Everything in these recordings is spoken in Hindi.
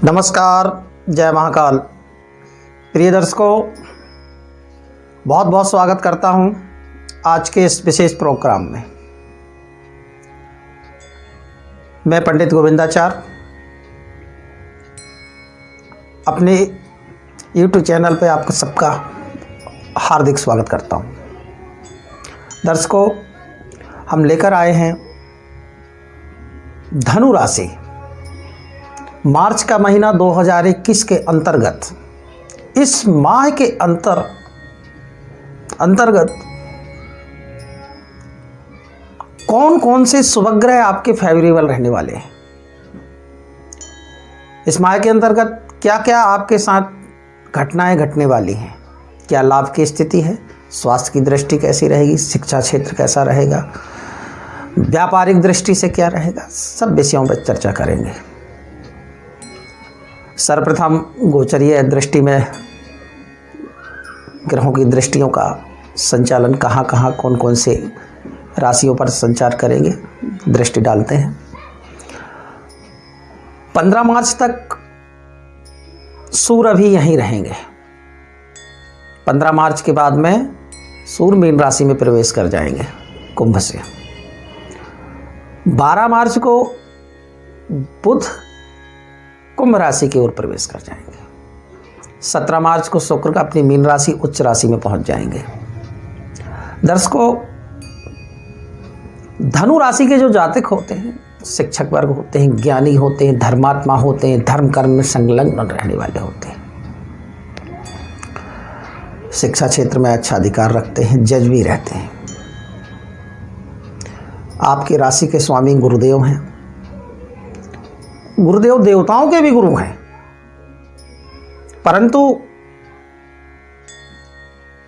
नमस्कार, जय महाकाल। प्रिय दर्शकों, बहुत बहुत स्वागत करता हूं आज के इस विशेष प्रोग्राम में। मैं पंडित गोविंदाचार्य अपने YouTube चैनल पे आपका सबका हार्दिक स्वागत करता हूं। दर्शकों, हम लेकर आए हैं धनु राशि मार्च का महीना 2021 के अंतर्गत। इस माह के अंतर्गत कौन कौन से शुभग्रह आपके फेवरेबल रहने वाले हैं, इस माह के अंतर्गत क्या क्या आपके साथ घटनाएं घटने वाली हैं, क्या लाभ की स्थिति है, स्वास्थ्य की दृष्टि कैसी रहेगी, शिक्षा क्षेत्र कैसा रहेगा, व्यापारिक दृष्टि से क्या रहेगा, सब विषयों पर चर्चा करेंगे। सर्वप्रथम गोचरीय दृष्टि में ग्रहों की दृष्टियों का संचालन कहाँ कहाँ कौन कौन से राशियों पर संचार करेंगे, दृष्टि डालते हैं। 15 मार्च तक सूर्य अभी यहीं रहेंगे। 15 मार्च के बाद में सूर्य मीन राशि में प्रवेश कर जाएंगे कुंभ से। 12 मार्च को बुध कुंभ राशि की ओर प्रवेश कर जाएंगे। 17 मार्च को शुक्र का अपनी मीन राशि उच्च राशि में पहुंच जाएंगे। दर्शकों, धनु राशि के जो जातक होते हैं, शिक्षक वर्ग होते हैं, ज्ञानी होते हैं, धर्मात्मा होते हैं, धर्म कर्म में संलग्न रहने वाले होते हैं, शिक्षा क्षेत्र में अच्छा अधिकार रखते हैं, जज भी रहते हैं। आपकी राशि के स्वामी गुरुदेव हैं। गुरुदेव देवताओं के भी गुरु हैं, परंतु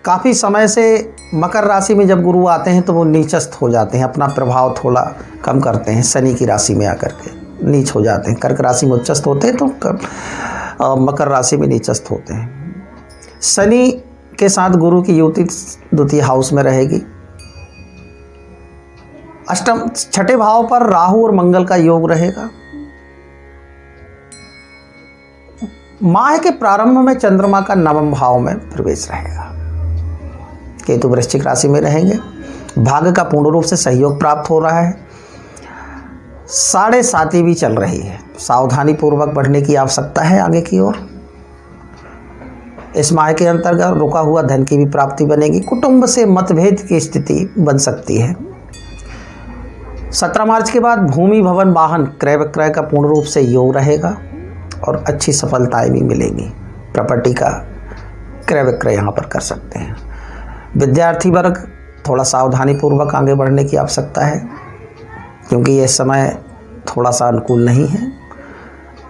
काफ़ी समय से मकर राशि में जब गुरु आते हैं तो वो नीचस्थ हो जाते हैं, अपना प्रभाव थोड़ा कम करते हैं, शनि की राशि में आकर के नीच हो जाते हैं। कर्क राशि में उच्चस्थ होते हैं तो मकर राशि में नीचस्थ होते हैं। शनि के साथ गुरु की युति द्वितीय हाउस में रहेगी। अष्टम छठे भाव पर राहु और मंगल का योग रहेगा। माह के प्रारंभ में चंद्रमा का नवम भाव में प्रवेश रहेगा। केतु वृश्चिक राशि में रहेंगे। भाग्य का पूर्ण रूप से सहयोग प्राप्त हो रहा है। 7.5 भी चल रही है, सावधानी पूर्वक बढ़ने की आवश्यकता है आगे की ओर। इस माह के अंतर्गत रुका हुआ धन की भी प्राप्ति बनेगी। कुटुंब से मतभेद की स्थिति बन सकती है। 17 मार्च के बाद भूमि भवन वाहन क्रय विक्रय का पूर्ण रूप से योग रहेगा और अच्छी सफलताएं भी मिलेंगी। प्रॉपर्टी का क्रय विक्रय यहाँ पर कर सकते हैं। विद्यार्थी वर्ग थोड़ा सावधानी पूर्वक आगे बढ़ने की आवश्यकता है, क्योंकि यह समय थोड़ा सा अनुकूल नहीं है।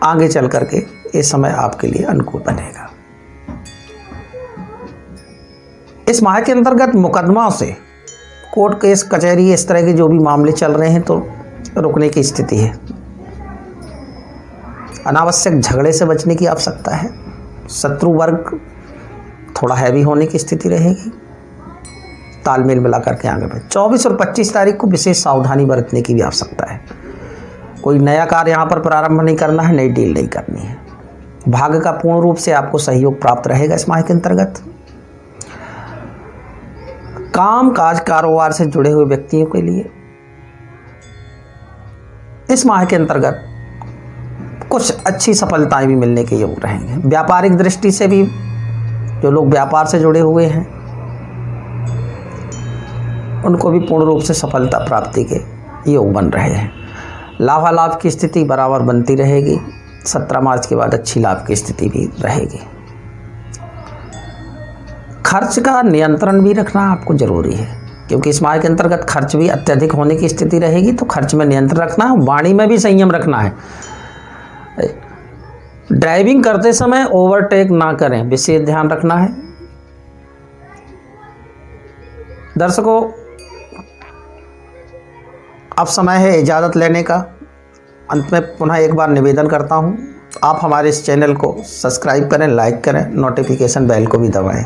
आगे चल करके ये समय आपके लिए अनुकूल बनेगा। इस माह के अंतर्गत मुकदमा से, कोर्ट केस कचहरी इस तरह के जो भी मामले चल रहे हैं तो रुकने की स्थिति है। अनावश्यक झगड़े से बचने की आवश्यकता है। शत्रु वर्ग थोड़ा हैवी होने की स्थिति रहेगी। तालमेल मिला करके आगे बढ़े। 24 और 25 तारीख को विशेष सावधानी बरतने की भी आवश्यकता है। कोई नया कार्य यहाँ पर प्रारंभ नहीं करना है, नई डील नहीं करनी है। भाग्य का पूर्ण रूप से आपको सहयोग प्राप्त रहेगा इस माह के अंतर्गत। काम काज कारोबार से जुड़े हुए व्यक्तियों के लिए इस माह के अंतर्गत कुछ अच्छी सफलताएं भी मिलने के योग रहेंगे। व्यापारिक दृष्टि से भी जो लोग व्यापार से जुड़े हुए हैं उनको भी पूर्ण रूप से सफलता प्राप्ति के योग बन रहे हैं। लाभालाभ की स्थिति बराबर बनती रहेगी। 17 मार्च के बाद अच्छी लाभ की स्थिति भी रहेगी। खर्च का नियंत्रण भी रखना आपको जरूरी है, क्योंकि इस माह के अंतर्गत खर्च भी अत्यधिक होने की स्थिति रहेगी। तो खर्च में नियंत्रण रखना है, वाणी में भी संयम रखना है। ड्राइविंग करते समय ओवरटेक ना करें, विशेष ध्यान रखना है। दर्शकों, अब समय है इजाज़त लेने का। अंत में पुनः एक बार निवेदन करता हूं, आप हमारे इस चैनल को सब्सक्राइब करें, लाइक करें, नोटिफिकेशन बेल को भी दबाएं।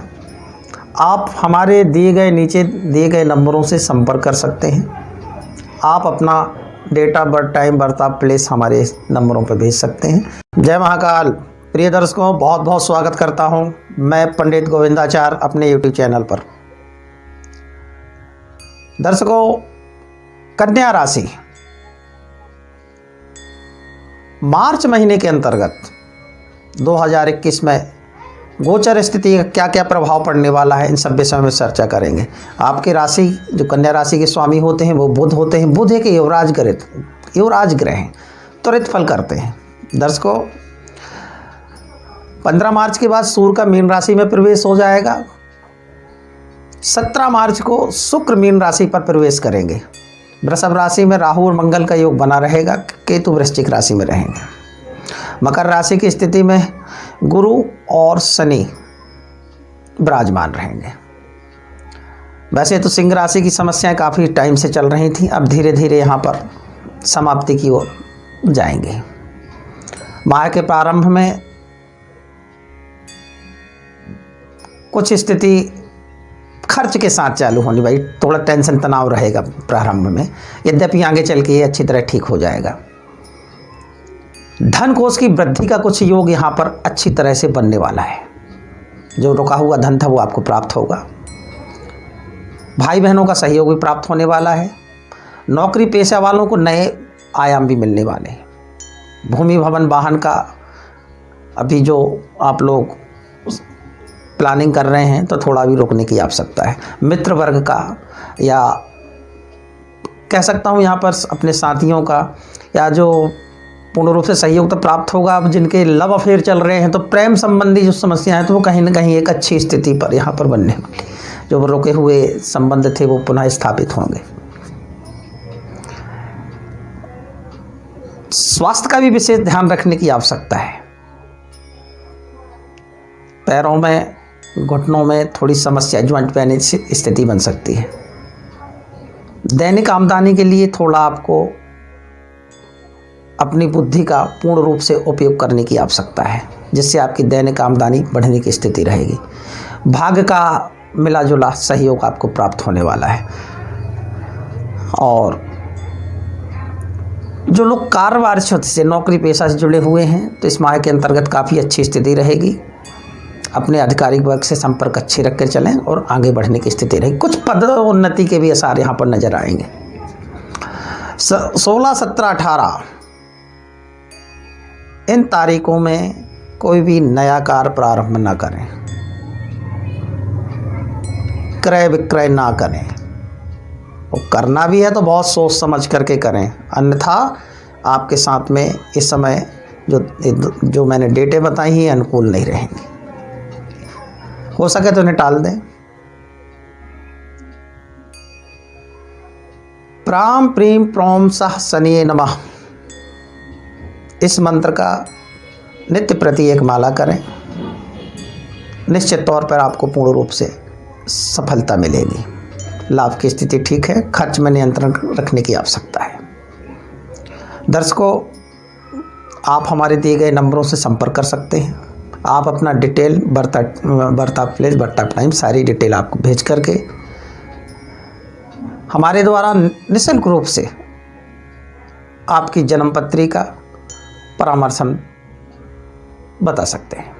आप हमारे नीचे दिए गए नंबरों से संपर्क कर सकते हैं। आप अपना date of birth, time, birth of place हमारे नंबरों पर भेज सकते हैं। जय महाकाल। प्रिय दर्शकों, बहुत बहुत स्वागत करता हूं मैं पंडित गोविंदाचार्य अपने यूट्यूब चैनल पर। दर्शकों, कन्या राशि मार्च महीने के अंतर्गत 2021 में गोचर स्थिति का क्या क्या प्रभाव पड़ने वाला है, इन सब विषयों में चर्चा करेंगे। आपकी राशि, जो कन्या राशि के स्वामी होते हैं वो बुध होते हैं। बुध एक युवराज ग्रह हैं, त्वरित फल करते हैं। दर्शकों, 15 मार्च के बाद सूर्य का मीन राशि में प्रवेश हो जाएगा। 17 मार्च को शुक्र मीन राशि पर प्रवेश करेंगे। वृषभ राशि में राहु और मंगल का योग बना रहेगा। केतु वृश्चिक राशि में रहेंगे। मकर राशि की स्थिति में गुरु और शनि विराजमान रहेंगे। वैसे तो सिंह राशि की समस्याएं काफ़ी टाइम से चल रही थी, अब धीरे धीरे यहाँ पर समाप्ति की ओर जाएंगे। माह के प्रारंभ में कुछ स्थिति खर्च के साथ चालू होनी, भाई थोड़ा टेंशन तनाव रहेगा प्रारंभ में, यद्यपि आगे चल के ये अच्छी तरह ठीक हो जाएगा। धन कोष की वृद्धि का कुछ योग यहाँ पर अच्छी तरह से बनने वाला है। जो रुका हुआ धन था वो आपको प्राप्त होगा। भाई बहनों का सहयोग भी प्राप्त होने वाला है। नौकरी पेशा वालों को नए आयाम भी मिलने वाले हैं। भूमि भवन वाहन का अभी जो आप लोग प्लानिंग कर रहे हैं तो थोड़ा भी रोकने की आवश्यकता है। मित्र वर्ग का, या कह सकता हूँ यहाँ पर अपने साथियों का, या जो पूर्ण रूप से सहयोग तो प्राप्त होगा। अब जिनके लव अफेयर चल रहे हैं तो प्रेम संबंधी जो समस्याएं हैं तो वो कहीं ना कहीं एक अच्छी स्थिति पर यहाँ पर बनने वाली, जो रुके हुए संबंध थे वो पुनः स्थापित होंगे। स्वास्थ्य का भी विशेष ध्यान रखने की आवश्यकता है। पैरों में, घुटनों में थोड़ी समस्या, ज्वाइंट पेन स्थिति बन सकती है। दैनिक आमदनी के लिए थोड़ा आपको अपनी बुद्धि का पूर्ण रूप से उपयोग करने की आवश्यकता है, जिससे आपकी दैनिक आमदनी बढ़ने की स्थिति रहेगी। भाग्य का मिला जुला सहयोग आपको प्राप्त होने वाला है। और जो लोग कारोबार क्षेत्र से, नौकरी पेशा से जुड़े हुए हैं तो इस माह के अंतर्गत काफ़ी अच्छी स्थिति रहेगी। अपने आधिकारिक वर्ग से संपर्क अच्छे रख कर चलें और आगे बढ़ने की स्थिति रहेगी। कुछ पदोन्नति के भी आसार यहाँ पर नजर आएंगे। 16, 17, 18 इन तारीखों में कोई भी नया कार्य प्रारंभ ना करें, क्रय विक्रय ना करें। और करना भी है तो बहुत सोच समझ करके करें, अन्यथा आपके साथ में इस समय जो मैंने डेटें बताई हैं अनुकूल नहीं रहेंगी। हो सके तो इन्हें टाल दें। प्राम प्रीम प्रोम सह शनिये नमः, इस मंत्र का नित्य प्रति एक माला करें। निश्चित तौर पर आपको पूर्ण रूप से सफलता मिलेगी। लाभ की स्थिति ठीक है। खर्च में नियंत्रण रखने की आवश्यकता है। दर्शकों, आप हमारे दिए गए नंबरों से संपर्क कर सकते हैं। आप अपना detail, birth of place, birth of time, सारी डिटेल आपको भेज करके हमारे द्वारा निःशुल्क रूप से आपकी जन्मपत्री का परामर्शन बता सकते हैं।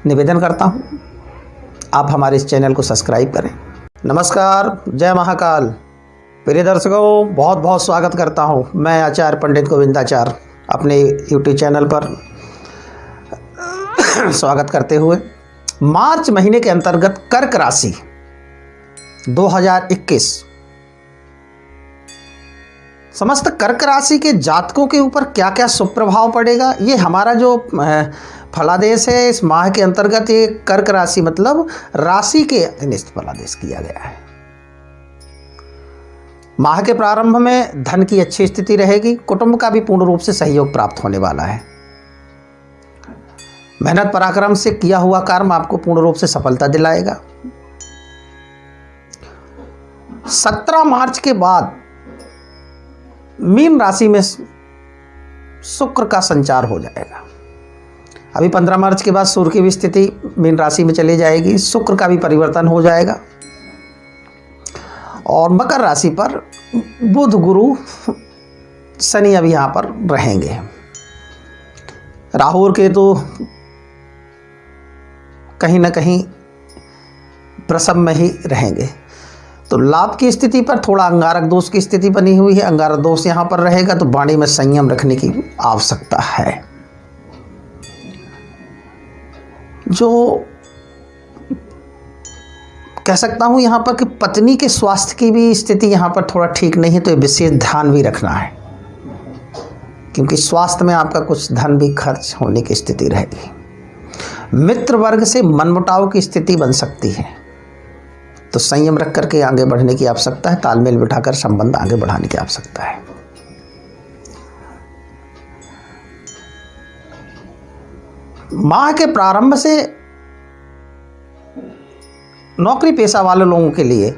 निवेदन करता हूँ आप हमारे इस चैनल को सब्सक्राइब करें। नमस्कार, जय महाकाल। प्रिय दर्शकों, बहुत बहुत स्वागत करता हूँ मैं आचार्य पंडित गोविंदाचार्य अपने यूट्यूब चैनल पर स्वागत करते हुए। मार्च महीने के अंतर्गत कर्क राशि 2021 समस्त कर्क राशि के जातकों के ऊपर क्या क्या शुभ प्रभाव पड़ेगा, ये हमारा जो फलादेश है इस माह के अंतर्गत, ये कर्क राशि मतलब राशि के अधीनस्थ फलादेश किया गया है। माह के प्रारंभ में धन की अच्छी स्थिति रहेगी। कुटुंब का भी पूर्ण रूप से सहयोग प्राप्त होने वाला है। मेहनत पराक्रम से किया हुआ कर्म आपको पूर्ण रूप से सफलता दिलाएगा। 17 मार्च के बाद मीन राशि में शुक्र का संचार हो जाएगा। अभी 15 मार्च के बाद सूर्य की भी स्थिति मीन राशि में चली जाएगी, शुक्र का भी परिवर्तन हो जाएगा और मकर राशि पर बुध गुरु शनि अभी यहाँ पर रहेंगे। राहु और केतु कहीं ना कहीं वृषभ में ही रहेंगे। तो लाभ की स्थिति पर थोड़ा अंगारक दोष की स्थिति बनी हुई है। अंगारक दोष यहाँ पर रहेगा तो वाणी में संयम रखने की आवश्यकता है। जो कह सकता हूँ यहाँ पर कि पत्नी के स्वास्थ्य की भी स्थिति यहाँ पर थोड़ा ठीक नहीं है, तो विशेष ध्यान भी रखना है, क्योंकि स्वास्थ्य में आपका कुछ धन भी खर्च होने की स्थिति रहेगी। मित्र वर्ग से मनमुटाव की स्थिति बन सकती है, तो संयम रख करके आगे बढ़ने की आवश्यकता है। तालमेल बिठाकर संबंध आगे बढ़ाने की आवश्यकता है। माह के प्रारंभ से नौकरी पेशा वाले लोगों के लिए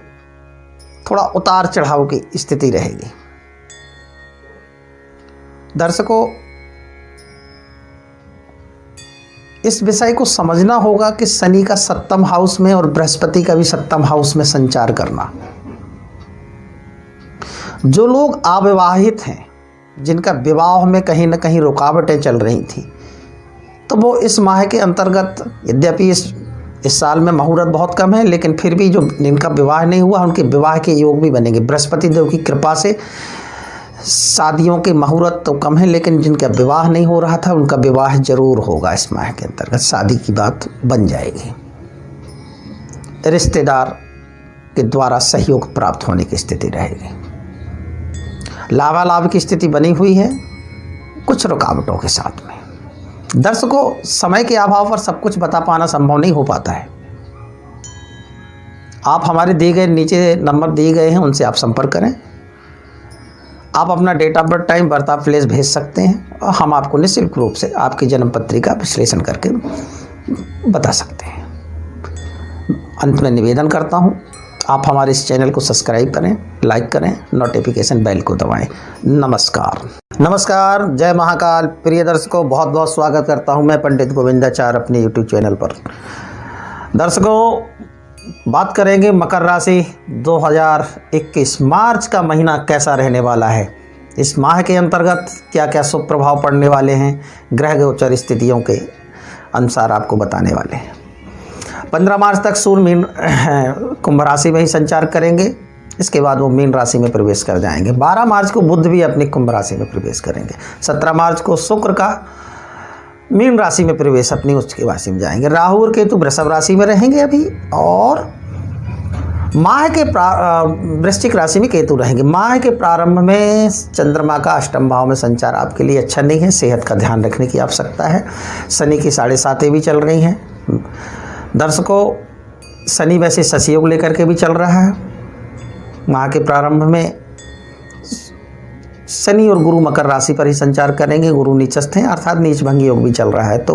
थोड़ा उतार चढ़ाव की स्थिति रहेगी। दर्शकों, इस विषय को समझना होगा कि शनि का 7वें हाउस में और बृहस्पति का भी 7वें हाउस में संचार करना, जो लोग अविवाहित हैं, जिनका विवाह में कहीं ना कहीं रुकावटें चल रही थी, तो वो इस माह के अंतर्गत, यद्यपि इस साल में मुहूर्त बहुत कम है, लेकिन फिर भी जो जिनका विवाह नहीं हुआ उनके विवाह के योग भी बनेंगे। बृहस्पति देव की कृपा से शादियों के मुहूर्त तो कम है, लेकिन जिनका विवाह नहीं हो रहा था उनका विवाह जरूर होगा। इस माह के अंतर्गत शादी की बात बन जाएगी। रिश्तेदार के द्वारा सहयोग प्राप्त होने की स्थिति रहेगी। लाभालाभ की स्थिति बनी हुई है, कुछ रुकावटों के साथ में। दर्शकों, समय के अभाव पर सब कुछ बता पाना संभव नहीं हो पाता है। आप हमारे दिए गए नीचे नंबर दिए गए हैं, उनसे आप संपर्क करें। आप अपना date of birth, time, birth of place भेज सकते हैं और हम आपको निःशुल्क रूप से आपकी जन्म पत्री का विश्लेषण करके बता सकते हैं। अंत में निवेदन करता हूं, आप हमारे इस चैनल को सब्सक्राइब करें, लाइक करें, नोटिफिकेशन बेल को दबाएं। नमस्कार। नमस्कार, जय महाकाल। प्रिय दर्शकों, बहुत बहुत स्वागत करता हूं मैं पंडित गोविंदाचार्य अपने यूट्यूब चैनल पर। दर्शकों, बात करेंगे मकर राशि 2021 मार्च का महीना कैसा रहने वाला है। इस माह के अंतर्गत क्या क्या शुभ प्रभाव पड़ने वाले हैं, ग्रह गोचर स्थितियों के अनुसार आपको बताने वाले हैं। 15 मार्च तक सूर्य मीन कुंभ राशि में ही संचार करेंगे, इसके बाद वो मीन राशि में प्रवेश कर जाएंगे। 12 मार्च को बुध भी अपनी कुंभ राशि में प्रवेश करेंगे। 17 मार्च को शुक्र का मीन राशि में प्रवेश अपनी उच्च राशि में जाएंगे। राहु और केतु वृषभ राशि में रहेंगे अभी, और माह के वृश्चिक राशि में केतु रहेंगे। माह के प्रारंभ में चंद्रमा का 8वें भाव में संचार आपके लिए अच्छा नहीं है, सेहत का ध्यान रखने की आवश्यकता है। शनि की 7.5 भी चल रही हैं। दर्शकों, शनि वैसे शशि लेकर के भी चल रहा है। माह के प्रारंभ में शनि और गुरु मकर राशि पर ही संचार करेंगे। गुरु नीचस्थ हैं, अर्थात नीच भंगी योग भी चल रहा है। तो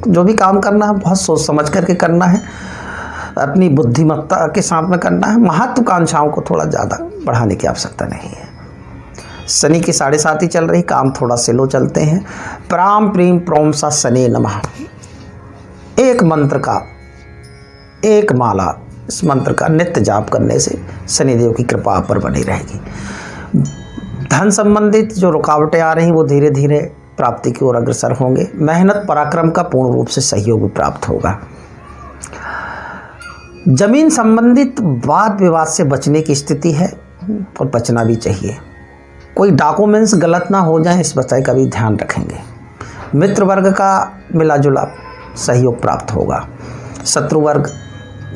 जो भी काम करना है बहुत सोच समझ करके करना है, अपनी बुद्धिमत्ता के साथ में करना है। महत्वाकांक्षाओं को थोड़ा ज़्यादा बढ़ाने की आवश्यकता नहीं है। शनि की 7.5 ही चल रही, काम थोड़ा स्लो चलते हैं। प्राम प्रीम प्रोम सा शनि नमः, एक मंत्र का, एक माला, इस मंत्र का नित्य जाप करने से शनिदेव की कृपा आप पर बनी रहेगी। धन संबंधित जो रुकावटें आ रही वो धीरे धीरे प्राप्ति की ओर अग्रसर होंगे। मेहनत पराक्रम का पूर्ण रूप से सहयोग भी प्राप्त होगा। जमीन संबंधित वाद विवाद से बचने की स्थिति है और बचना भी चाहिए। कोई डॉक्यूमेंट्स गलत ना हो जाए, इस विषय का भी ध्यान रखेंगे। मित्र वर्ग का मिला जुला सहयोग प्राप्त होगा। शत्रु वर्ग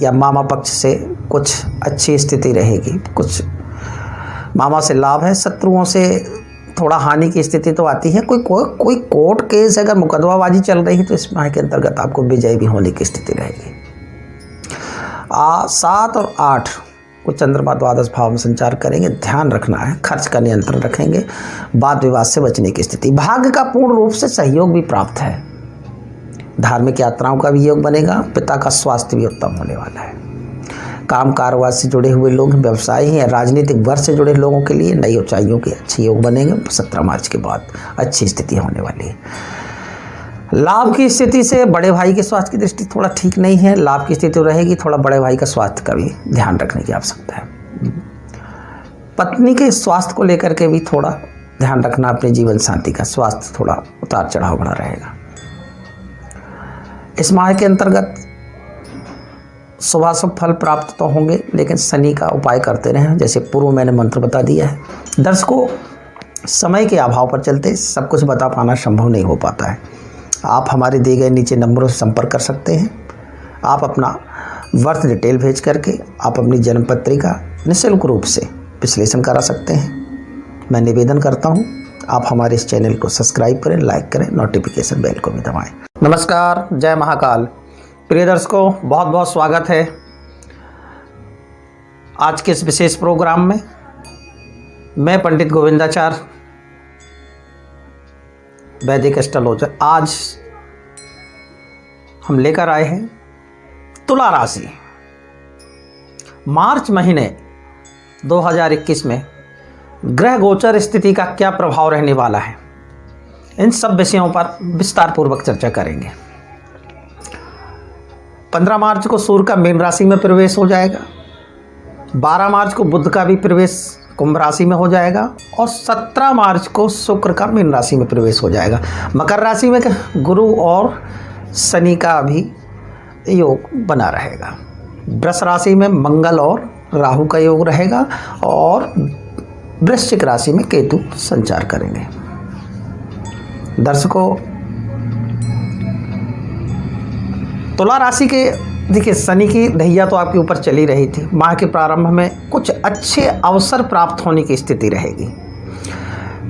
या मामा पक्ष से कुछ अच्छी स्थिति रहेगी। कुछ मामा से लाभ है, शत्रुओं से थोड़ा हानि की स्थिति तो आती है। कोई कोर्ट केस अगर मुकदमाबाजी चल रही है तो इस माह के अंतर्गत आपको विजय भी होने की स्थिति रहेगी। 7 और 8 को चंद्रमा 12 भाव में संचार करेंगे। ध्यान रखना है, खर्च का नियंत्रण रखेंगे। वाद विवाद से बचने की स्थिति। भाग्य का पूर्ण रूप से सहयोग भी प्राप्त है। धार्मिक यात्राओं का भी योग बनेगा। पिता का स्वास्थ्य भी उत्तम होने वाला है। काम कारोबार से जुड़े हुए लोग, व्यवसायी हैं, राजनीतिक वर्ग से जुड़े लोगों के लिए नई ऊंचाइयों के अच्छे योग बनेंगे। 17 मार्च के बाद अच्छी स्थिति होने वाली है। लाभ की स्थिति से बड़े भाई के स्वास्थ्य की दृष्टि थोड़ा ठीक नहीं है। लाभ की स्थिति रहेगी, थोड़ा बड़े भाई का स्वास्थ्य का भी ध्यान रखने की आवश्यकता है। पत्नी के स्वास्थ्य को लेकर के भी थोड़ा ध्यान रखना अपने जीवन साथी का, स्वास्थ्य थोड़ा उतार चढ़ाव बना रहेगा। इस माह के अंतर्गत शुभाशुभ फल प्राप्त तो होंगे, लेकिन शनि का उपाय करते रहें, जैसे पूर्व मैंने मंत्र बता दिया है। दर्शकों, समय के अभाव पर चलते सब कुछ बता पाना संभव नहीं हो पाता है। आप हमारे दिए गए नीचे नंबरों से संपर्क कर सकते हैं। आप अपना बर्थ डिटेल भेज करके आप अपनी जन्म पत्रिका निःशुल्क रूप से विश्लेषण करा सकते हैं। मैं निवेदन करता हूं, आप हमारे इस चैनल को सब्सक्राइब करें, लाइक करें, नोटिफिकेशन बेल को भी दबाएं। नमस्कार, जय महाकाल। प्रिय दर्शकों, बहुत बहुत स्वागत है आज के इस विशेष प्रोग्राम में। मैं पंडित गोविंदाचार्य, वैदिक एस्ट्रोलॉजर। आज हम लेकर आए हैं तुला राशि। मार्च महीने 2021 में ग्रह गोचर स्थिति का क्या प्रभाव रहने वाला है, इन सब विषयों पर विस्तार पूर्वक चर्चा करेंगे। 15 मार्च को सूर्य का मीन राशि में प्रवेश हो जाएगा। 12 मार्च को बुध का भी प्रवेश कुंभ राशि में हो जाएगा और 17 मार्च को शुक्र का मीन राशि में प्रवेश हो जाएगा। मकर राशि में गुरु और शनि का भी योग बना रहेगा। वृष राशि में मंगल और राहु का योग रहेगा और वृश्चिक राशि में केतु संचार करेंगे। दर्शकों, तुला राशि के देखिए, शनि की ढैया तो आपके ऊपर चली रही थी। माह के प्रारंभ में कुछ अच्छे अवसर प्राप्त होने की स्थिति रहेगी।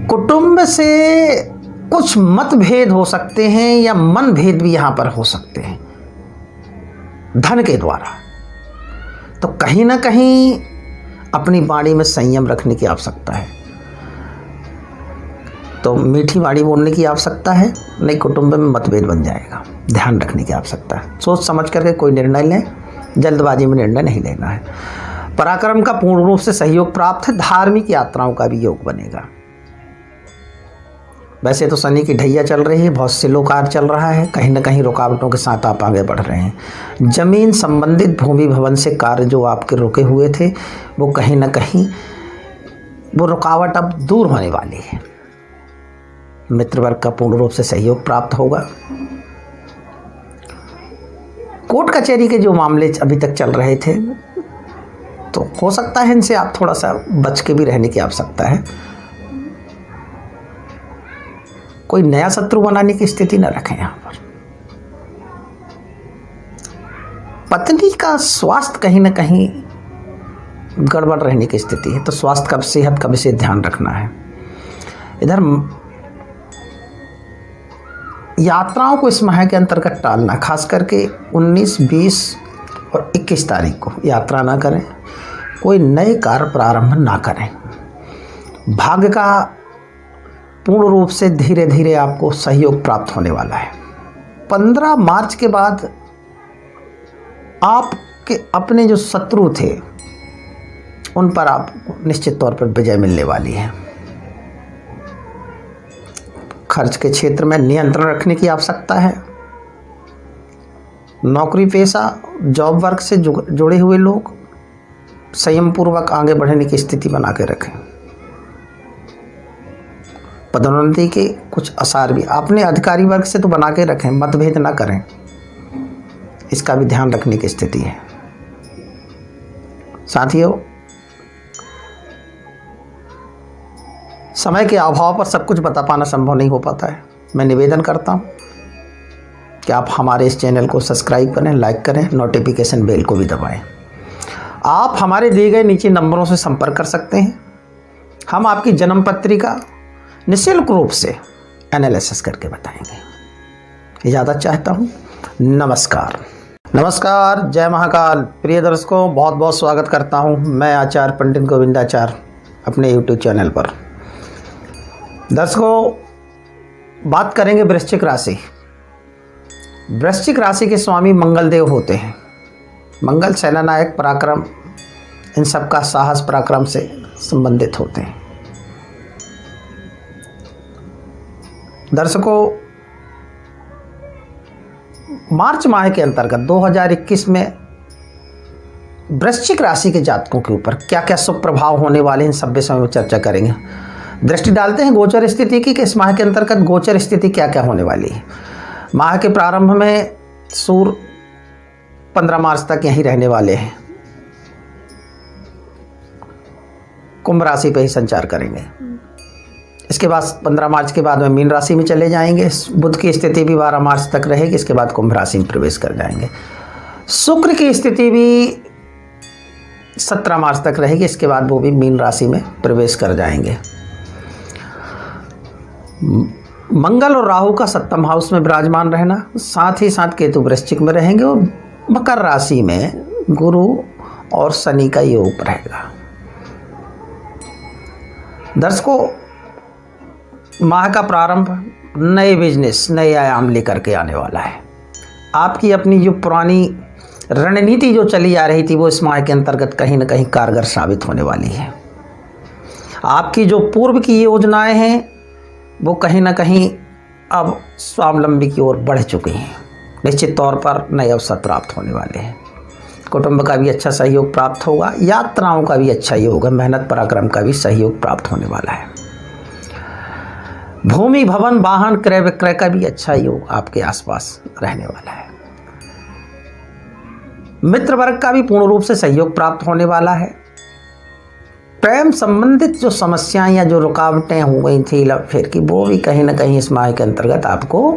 कुटुंब से कुछ मतभेद हो सकते हैं या मनभेद भी यहाँ पर हो सकते हैं धन के द्वारा। तो कहीं ना कहीं अपनी वाणी में संयम रखने की आवश्यकता है। तो मीठी वाणी बोलने की आवश्यकता है, नहीं कुटुंब में मतभेद बन जाएगा। ध्यान रखने की आवश्यकता है। सोच समझ करके कोई निर्णय लें, जल्दबाजी में निर्णय नहीं लेना है। पराक्रम का पूर्ण रूप से सहयोग प्राप्त है। धार्मिक यात्राओं का भी योग बनेगा। वैसे तो शनि की ढैया चल रही है, बहुत स्लो कार्य चल रहा है, कहीं ना कहीं रुकावटों के साथ आप आगे बढ़ रहे हैं। जमीन संबंधित भूमि भवन से कार्य जो आपके रुके हुए थे, वो कहीं ना कहीं वो रुकावट अब दूर होने वाली है। मित्र वर्ग का पूर्ण रूप से सहयोग प्राप्त होगा। कोर्ट कचहरी के जो मामले अभी तक चल रहे थे, तो हो सकता है इनसे आप थोड़ा सा बच के भी रहने की आवश्यकता है। कोई नया शत्रु बनाने की स्थिति न रखें। यहां पर पत्नी का स्वास्थ्य कहीं ना कहीं गड़बड़ रहने की स्थिति है, तो स्वास्थ्य का, सेहत का विशेष ध्यान रखना है। इधर यात्राओं को इस माह के अंतर्गत टालना, खास करके 19, 20 और 21 तारीख को यात्रा ना करें। कोई नए कार्य प्रारंभ ना करें। भाग्य का पूर्ण रूप से धीरे धीरे आपको सहयोग प्राप्त होने वाला है। 15 मार्च के बाद आपके अपने जो शत्रु थे, उन पर आपको निश्चित तौर पर विजय मिलने वाली है। खर्च के क्षेत्र में नियंत्रण रखने की आवश्यकता है। नौकरी पेशा, जॉब वर्क से जुड़े हुए लोग संयम पूर्वक आगे बढ़ने की स्थिति बना के रखें। पदोन्नति के कुछ आसार भी अपने अधिकारी वर्ग से तो बना के रखें, मतभेद ना करें, इसका भी ध्यान रखने की स्थिति है। साथियों, समय के अभाव पर सब कुछ बता पाना संभव नहीं हो पाता है। मैं निवेदन करता हूं कि आप हमारे इस चैनल को सब्सक्राइब करें, लाइक करें, नोटिफिकेशन बेल को भी दबाएं। आप हमारे दिए गए नीचे नंबरों से संपर्क कर सकते हैं। हम आपकी जन्म पत्रिका निःशुल्क रूप से एनालिसिस करके बताएंगे। इजाज़त चाहता हूं। नमस्कार। नमस्कार, जय महाकाल। प्रिय दर्शकों, बहुत बहुत स्वागत करता हूं मैं आचार्य पंडित गोविंदाचार्य अपने यूट्यूब चैनल पर। दर्शकों, बात करेंगे वृश्चिक राशि। वृश्चिक राशि के स्वामी मंगल देव होते हैं। मंगल सेनानायक, पराक्रम, इन सब का साहस पराक्रम से संबंधित होते हैं। दर्शकों, मार्च माह के अंतर्गत 2021 में वृश्चिक राशि के जातकों के ऊपर क्या क्या शुभ प्रभाव होने वाले हैं, इन सब विषयों में चर्चा करेंगे। दृष्टि डालते हैं गोचर स्थिति की कि इस माह के अंतर्गत गोचर स्थिति क्या क्या होने वाली है। माह के प्रारंभ में सूर्य 15 मार्च तक यहीं रहने वाले हैं, कुंभ राशि पे ही संचार करेंगे। इसके बाद 15 मार्च के बाद में मीन राशि में चले जाएंगे। बुध की स्थिति भी 12 मार्च तक रहेगी, इसके बाद कुंभ राशि में प्रवेश कर जाएंगे। शुक्र की स्थिति भी 17 मार्च तक रहेगी, इसके बाद वो भी मीन राशि में प्रवेश कर जाएंगे। मंगल और राहु का 7वें हाउस में विराजमान रहना, साथ ही साथ केतु वृश्चिक में रहेंगे और मकर राशि में गुरु और शनि का योग रहेगा। दर्शकों, माह का प्रारंभ नए बिजनेस, नए आयाम लेकर के आने वाला है। आपकी अपनी जो पुरानी रणनीति जो चली आ रही थी वो इस माह के अंतर्गत कहीं ना कहीं कारगर साबित होने वाली है। आपकी जो पूर्व की योजनाएं हैं वो कहीं ना कहीं अब स्वावलंबी की ओर बढ़ चुकी हैं। निश्चित तौर पर नए अवसर प्राप्त होने वाले हैं। कुटुंब का भी अच्छा सहयोग प्राप्त होगा, यात्राओं का भी अच्छा योग है, मेहनत पराक्रम का भी सहयोग प्राप्त होने वाला है। भूमि भवन वाहन क्रय विक्रय का भी अच्छा योग आपके आसपास रहने वाला है। मित्र वर्ग का भी पूर्ण रूप से सहयोग प्राप्त होने वाला है। प्रेम संबंधित जो समस्याएं या जो रुकावटें हो गई थी लव फेर की, वो भी कहीं ना कहीं इस माह के अंतर्गत आपको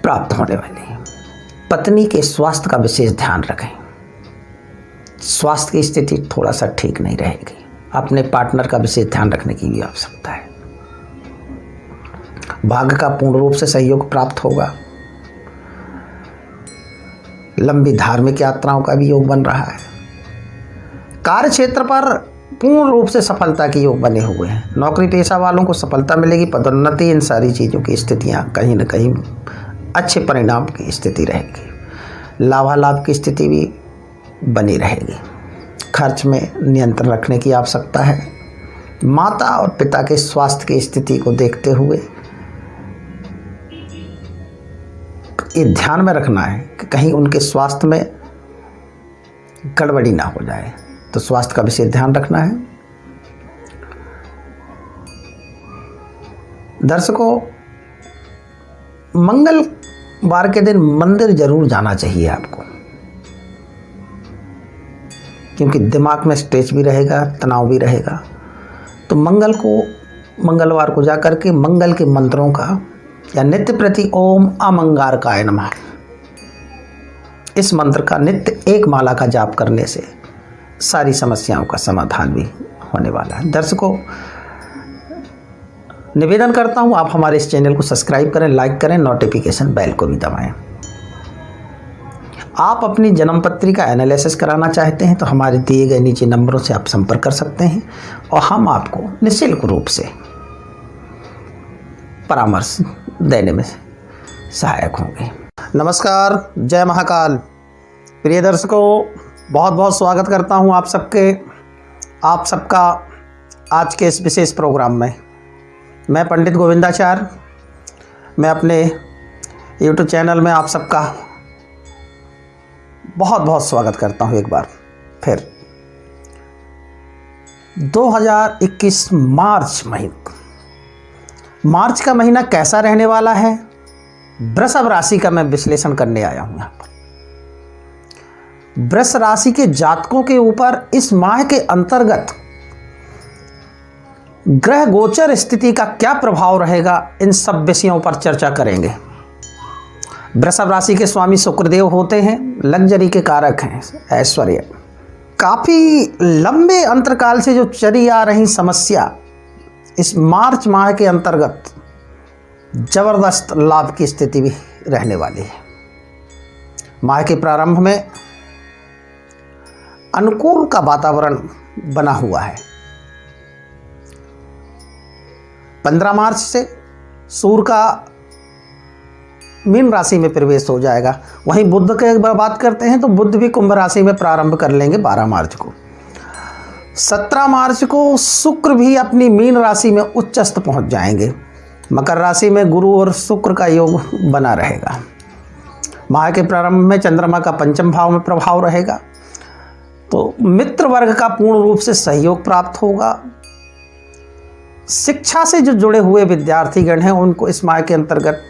प्राप्त होने वाली है। पत्नी के स्वास्थ्य का विशेष ध्यान रखें। स्वास्थ्य की स्थिति थोड़ा सा ठीक नहीं रहेगी। अपने पार्टनर का विशेष ध्यान रखने की भी आवश्यकता है। भाग्य का पूर्ण रूप से सहयोग प्राप्त होगा। लंबी धार्मिक यात्राओं का भी योग बन रहा है। कार्य क्षेत्र पर पूर्ण रूप से सफलता के योग बने हुए हैं। नौकरी पेशा वालों को सफलता मिलेगी, पदोन्नति, इन सारी चीज़ों की स्थितियां कहीं ना कहीं अच्छे परिणाम की स्थिति रहेगी। लाभालाभ की स्थिति भी बनी रहेगी। खर्च में नियंत्रण रखने की आवश्यकता है। माता और पिता के स्वास्थ्य की स्थिति को देखते हुए ये ध्यान में रखना है कि कहीं उनके स्वास्थ्य में गड़बड़ी ना हो जाए, तो स्वास्थ्य का विशेष ध्यान रखना है। दर्शकों, मंगलवार के दिन मंदिर जरूर जाना चाहिए आपको, क्योंकि दिमाग में स्ट्रेस भी रहेगा, तनाव भी रहेगा। तो मंगलवार को जाकर के मंगल के मंत्रों का या नित्य प्रति ओम अमंगारकाय नमः, इस मंत्र का नित्य 1 माला का जाप करने से सारी समस्याओं का समाधान भी होने वाला है। दर्शकों, निवेदन करता हूं आप हमारे इस चैनल को सब्सक्राइब करें, लाइक करें, नोटिफिकेशन बेल को भी दबाएं। आप अपनी जन्म पत्री का एनालिसिस कराना चाहते हैं तो हमारे दिए गए नीचे नंबरों से आप संपर्क कर सकते हैं और हम आपको निःशुल्क रूप से परामर्श देने में सहायक होंगे। नमस्कार, जय महाकाल। प्रिय दर्शकों, बहुत बहुत स्वागत करता हूं आप सबका आज के इस विशेष प्रोग्राम में। मैं पंडित गोविंदाचार्य, मैं अपने YouTube चैनल में आप सबका बहुत बहुत स्वागत करता हूं एक बार फिर। 2021 मार्च का महीना कैसा रहने वाला है, वृषभ राशि का मैं विश्लेषण करने आया हूं यहाँ पर। वृषभ राशि के जातकों के ऊपर इस माह के अंतर्गत ग्रह गोचर स्थिति का क्या प्रभाव रहेगा, इन सब विषयों पर चर्चा करेंगे। वृषभ राशि के स्वामी शुक्रदेव होते हैं, लग्जरी के कारक हैं, ऐश्वर्य। काफी लंबे अंतरकाल से जो चली आ रही समस्या इस मार्च माह के अंतर्गत जबरदस्त लाभ की स्थिति भी रहने वाली है। माह के प्रारंभ में अनुकूल का वातावरण बना हुआ है। 15 मार्च से सूर्य का मीन राशि में प्रवेश हो जाएगा। वहीं बुध की बात करते हैं तो बुध भी कुंभ राशि में प्रारंभ कर लेंगे 12 मार्च को। 17 मार्च को शुक्र भी अपनी मीन राशि में उच्चस्थ पहुंच जाएंगे। मकर राशि में गुरु और शुक्र का योग बना रहेगा। माह के प्रारंभ में चंद्रमा का 5वें भाव में प्रभाव रहेगा, तो मित्र वर्ग का पूर्ण रूप से सहयोग प्राप्त होगा। शिक्षा से जो जुड़े हुए विद्यार्थीगण हैं उनको इस माह के अंतर्गत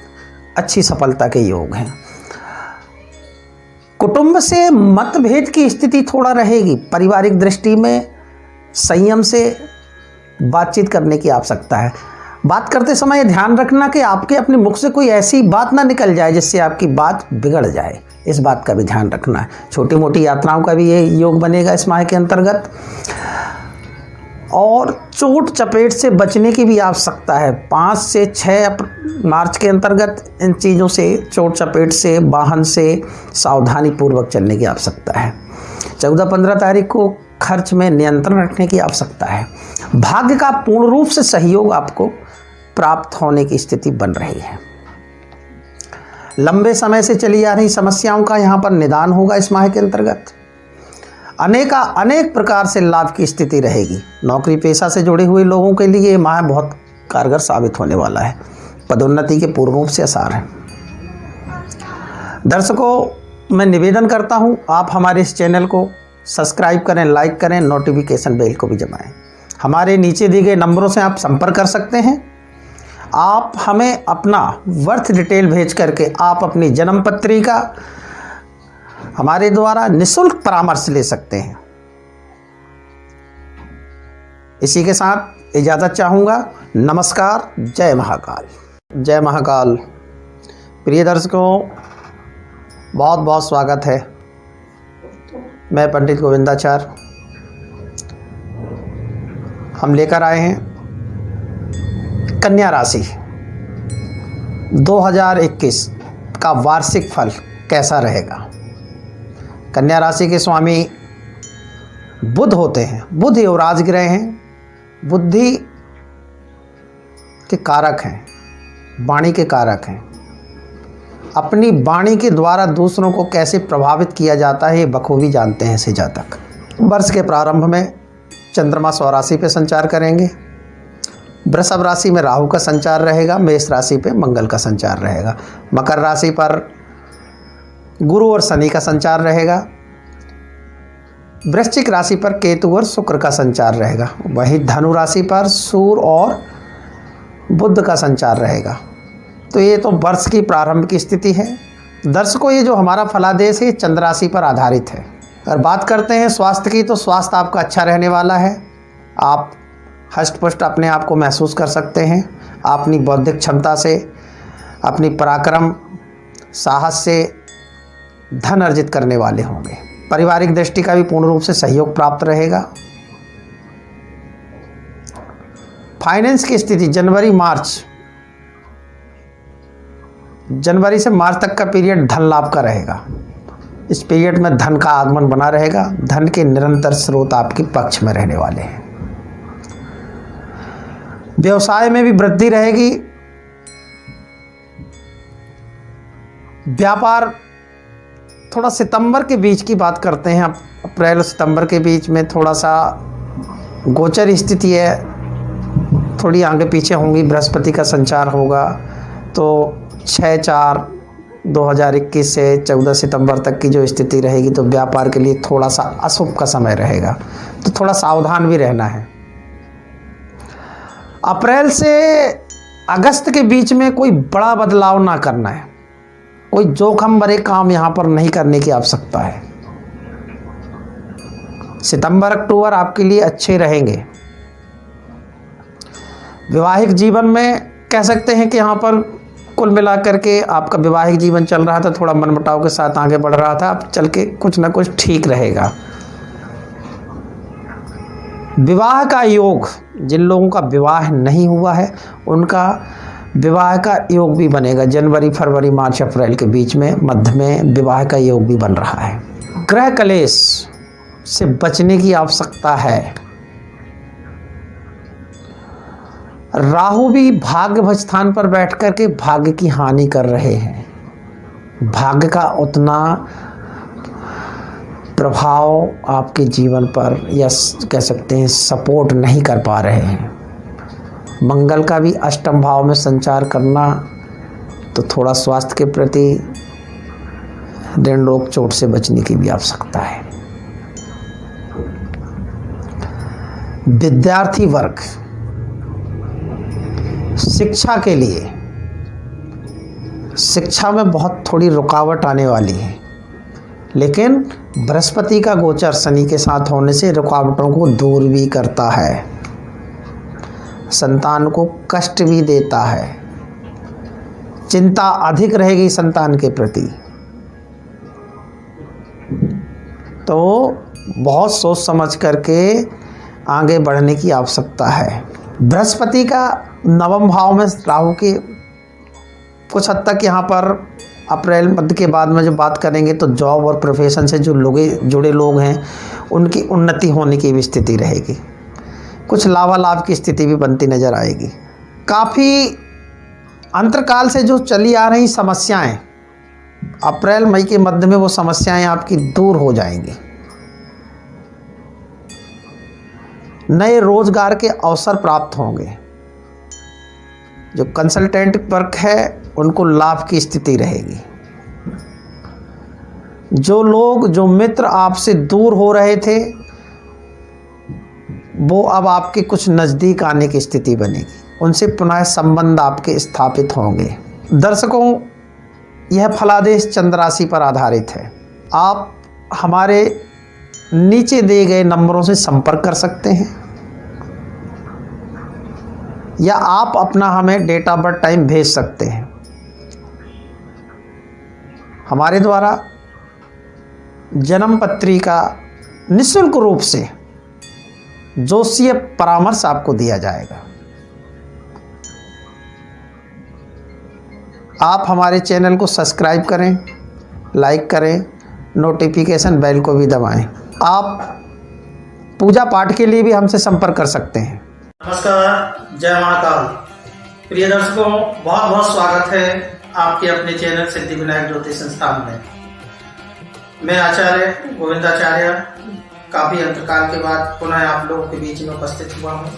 अच्छी सफलता के योग हैं। कुटुंब से मतभेद की स्थिति थोड़ा रहेगी। पारिवारिक दृष्टि में संयम से बातचीत करने की आवश्यकता है। बात करते समय ध्यान रखना कि आपके अपने मुख से कोई ऐसी बात ना निकल जाए जिससे आपकी बात बिगड़ जाए, इस बात का भी ध्यान रखना है। छोटी मोटी यात्राओं का भी ये योग बनेगा इस माह के अंतर्गत। और चोट चपेट से बचने की भी आवश्यकता है। 5 से 6 मार्च के अंतर्गत इन चीज़ों से, चोट चपेट से, वाहन से सावधानी पूर्वक चलने की आवश्यकता है। 14-15 तारीख को खर्च में नियंत्रण रखने की आवश्यकता है। भाग्य का पूर्ण रूप से सहयोग आपको प्राप्त होने की स्थिति बन रही है। लंबे समय से चली आ रही समस्याओं का यहाँ पर निदान होगा इस माह के अंतर्गत। अनेक प्रकार से लाभ की स्थिति रहेगी। नौकरी पेशा से जुड़े हुए लोगों के लिए ये माह बहुत कारगर साबित होने वाला है। पदोन्नति के पूर्ण रूप से आसार हैं। दर्शकों, मैं निवेदन करता हूँ आप हमारे इस चैनल को सब्सक्राइब करें, लाइक करें, नोटिफिकेशन बेल को भी दबाएं। हमारे नीचे दिए गए नंबरों से आप संपर्क कर सकते हैं। आप हमें अपना बर्थ डिटेल भेज करके आप अपनी जन्म पत्रिका हमारे द्वारा निःशुल्क परामर्श ले सकते हैं। इसी के साथ इजाज़त चाहूँगा। नमस्कार। जय महाकाल। जय महाकाल। प्रिय दर्शकों, बहुत बहुत स्वागत है। मैं पंडित गोविंदाचार्य। हम लेकर आए हैं कन्या राशि 2021 का वार्षिक फल कैसा रहेगा। कन्या राशि के स्वामी बुध होते हैं। बुध युवराज ग्रह हैं, बुद्धि के कारक हैं, वाणी के कारक हैं। अपनी वाणी के द्वारा दूसरों को कैसे प्रभावित किया जाता है ये बखूबी जानते हैं ऐसे जातक। वर्ष के प्रारंभ में चंद्रमा स्वराशि पे संचार करेंगे। वृषभ राशि में राहु का संचार रहेगा। मेष राशि पे मंगल का संचार रहेगा। मकर राशि पर गुरु और शनि का संचार रहेगा। वृश्चिक राशि पर केतु और शुक्र का संचार रहेगा। वहीं धनु राशि पर सूर्य और बुध का संचार रहेगा। तो ये तो वर्ष की प्रारंभ की स्थिति है। दर्शकों, ये जो हमारा फलादेश है चंद्र राशि पर आधारित है। अगर बात करते हैं स्वास्थ्य की, तो स्वास्थ्य आपका अच्छा रहने वाला है। आप हष्ट-पुष्ट अपने आप को महसूस कर सकते हैं। आप अपनी बौद्धिक क्षमता से, अपनी पराक्रम, साहस से धन अर्जित करने वाले होंगे। पारिवारिक दृष्टि का भी पूर्ण रूप से सहयोग प्राप्त रहेगा। फाइनेंस की स्थिति जनवरी से मार्च तक का पीरियड धन लाभ का रहेगा। इस पीरियड में धन का आगमन बना रहेगा। धन के निरंतर स्रोत आपके पक्ष में रहने वाले हैं। व्यवसाय में भी वृद्धि रहेगी। व्यापार थोड़ा सितंबर के बीच की बात करते हैं। अप्रैल और सितंबर के बीच में थोड़ा सा गोचर स्थिति है, थोड़ी आगे पीछे होंगी। बृहस्पति का संचार होगा तो 6/4/2021 से 14 सितंबर तक की जो स्थिति रहेगी तो व्यापार के लिए थोड़ा सा अशुभ का समय रहेगा, तो थोड़ा सावधान भी रहना है। अप्रैल से अगस्त के बीच में कोई बड़ा बदलाव ना करना है। कोई जोखिम भरे काम यहाँ पर नहीं करने की आवश्यकता है। सितंबर अक्टूबर आपके लिए अच्छे रहेंगे। विवाहिक जीवन में कह सकते हैं कि यहाँ पर कुल मिलाकर के आपका विवाहिक जीवन चल रहा था, थोड़ा मनमुटाव के साथ आगे बढ़ रहा था, अब चल के कुछ ना कुछ ठीक रहेगा। विवाह का योग, जिन लोगों का विवाह नहीं हुआ है उनका विवाह का योग भी बनेगा। जनवरी, फरवरी, मार्च, अप्रैल के बीच में मध्य में विवाह का योग भी बन रहा है। ग्रह कलेश से बचने की आवश्यकता है। राहु भी भाग्य स्थान पर बैठ कर के भाग्य की हानि कर रहे हैं। भाग्य का उतना प्रभाव आपके जीवन पर या कह सकते हैं सपोर्ट नहीं कर पा रहे हैं। मंगल का भी अष्टम भाव में संचार करना, तो थोड़ा स्वास्थ्य के प्रति ऋण रोग चोट से बचने की भी आवश्यकता है। विद्यार्थी वर्ग शिक्षा के लिए, शिक्षा में बहुत थोड़ी रुकावट आने वाली है, लेकिन बृहस्पति का गोचर शनि के साथ होने से रुकावटों को दूर भी करता है, संतान को कष्ट भी देता है, चिंता अधिक रहेगी संतान के प्रति, तो बहुत सोच समझ करके आगे बढ़ने की आवश्यकता है। बृहस्पति का नवम भाव में राहु के कुछ हद तक यहाँ पर अप्रैल मध्य के बाद में जो बात करेंगे तो जॉब और प्रोफेशन से जो जुड़े लोग हैं उनकी उन्नति होने की भी स्थिति रहेगी, कुछ लाभालाभ की स्थिति भी बनती नज़र आएगी। काफ़ी अंतरकाल से जो चली आ रही समस्याएं अप्रैल मई के मध्य में वो समस्याएं आपकी दूर हो जाएंगी। नए रोजगार के अवसर प्राप्त होंगे, जो कंसल्टेंट वर्क है उनको लाभ की स्थिति रहेगी। जो मित्र आपसे दूर हो रहे थे वो अब आपके कुछ नज़दीक आने की स्थिति बनेगी, उनसे पुनः संबंध आपके स्थापित होंगे। दर्शकों, यह फलादेश चंद्र राशि पर आधारित है। आप हमारे नीचे दिए गए नंबरों से संपर्क कर सकते हैं या आप अपना हमें डेट ऑफ बर्थ टाइम भेज सकते हैं। हमारे द्वारा जन्म पत्रिका निःशुल्क रूप से ज्योतिषीय परामर्श आपको दिया जाएगा। आप हमारे चैनल को सब्सक्राइब करें, लाइक करें, नोटिफिकेशन बेल को भी दबाएं। आप पूजा पाठ के लिए भी हमसे संपर्क कर सकते हैं। नमस्कार, जय महाकाल। प्रिय दर्शकों, बहुत बहुत स्वागत है आपके अपने चैनल सिद्धिविनायक ज्योतिष संस्थान में। मैं आचार्य गोविंदाचार्य काफ़ी अंतरकाल के बाद पुनः आप लोगों के बीच में उपस्थित हुआ हूँ।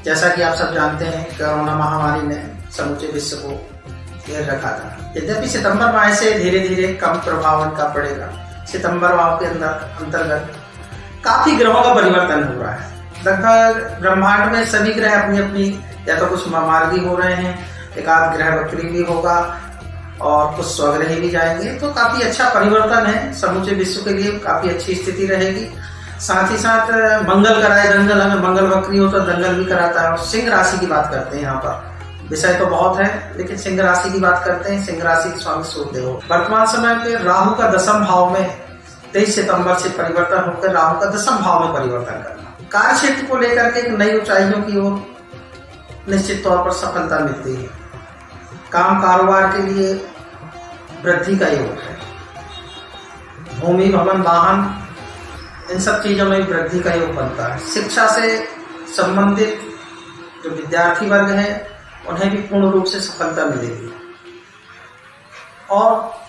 जैसा कि आप सब जानते हैं, कोरोना महामारी ने समूचे विश्व को घेर रखा था। यद्यपि सितंबर माह से धीरे धीरे कम प्रभाव इनका पड़ेगा। सितंबर माह के अंतर्गत काफ़ी ग्रहों का परिवर्तन हो रहा है। लगभग ब्रह्मांड में सभी ग्रह अपनी अपनी या तो कुछ मार्गी हो रहे हैं, एक आध ग्रह वक्री भी होगा और कुछ स्वग्रही भी जाएंगे। तो काफी अच्छा परिवर्तन है, समूचे विश्व के लिए काफी अच्छी स्थिति रहेगी। साथ ही साथ मंगल कराए दंगल, हमें मंगल वक्री हो तो दंगल भी कराता है। और सिंह राशि की बात करते हैं, यहाँ पर विषय तो बहुत है लेकिन सिंह राशि की बात करते हैं। सिंह राशि के स्वामी सूर्यदेव वर्तमान समय पे राहु का दशम भाव में 23 सितंबर से परिवर्तन होकर राहु का दशम भाव में परिवर्तन करना, कार्य क्षेत्र को लेकर के एक नई ऊंचाइयों की ओर निश्चित तौर पर सफलता मिलती है। काम कारोबार के लिए वृद्धि का योग है। भूमि भवन वाहन इन सब चीजों में वृद्धि का योग बनता है। शिक्षा से संबंधित जो विद्यार्थी वर्ग है उन्हें भी पूर्ण रूप से सफलता मिलेगी। और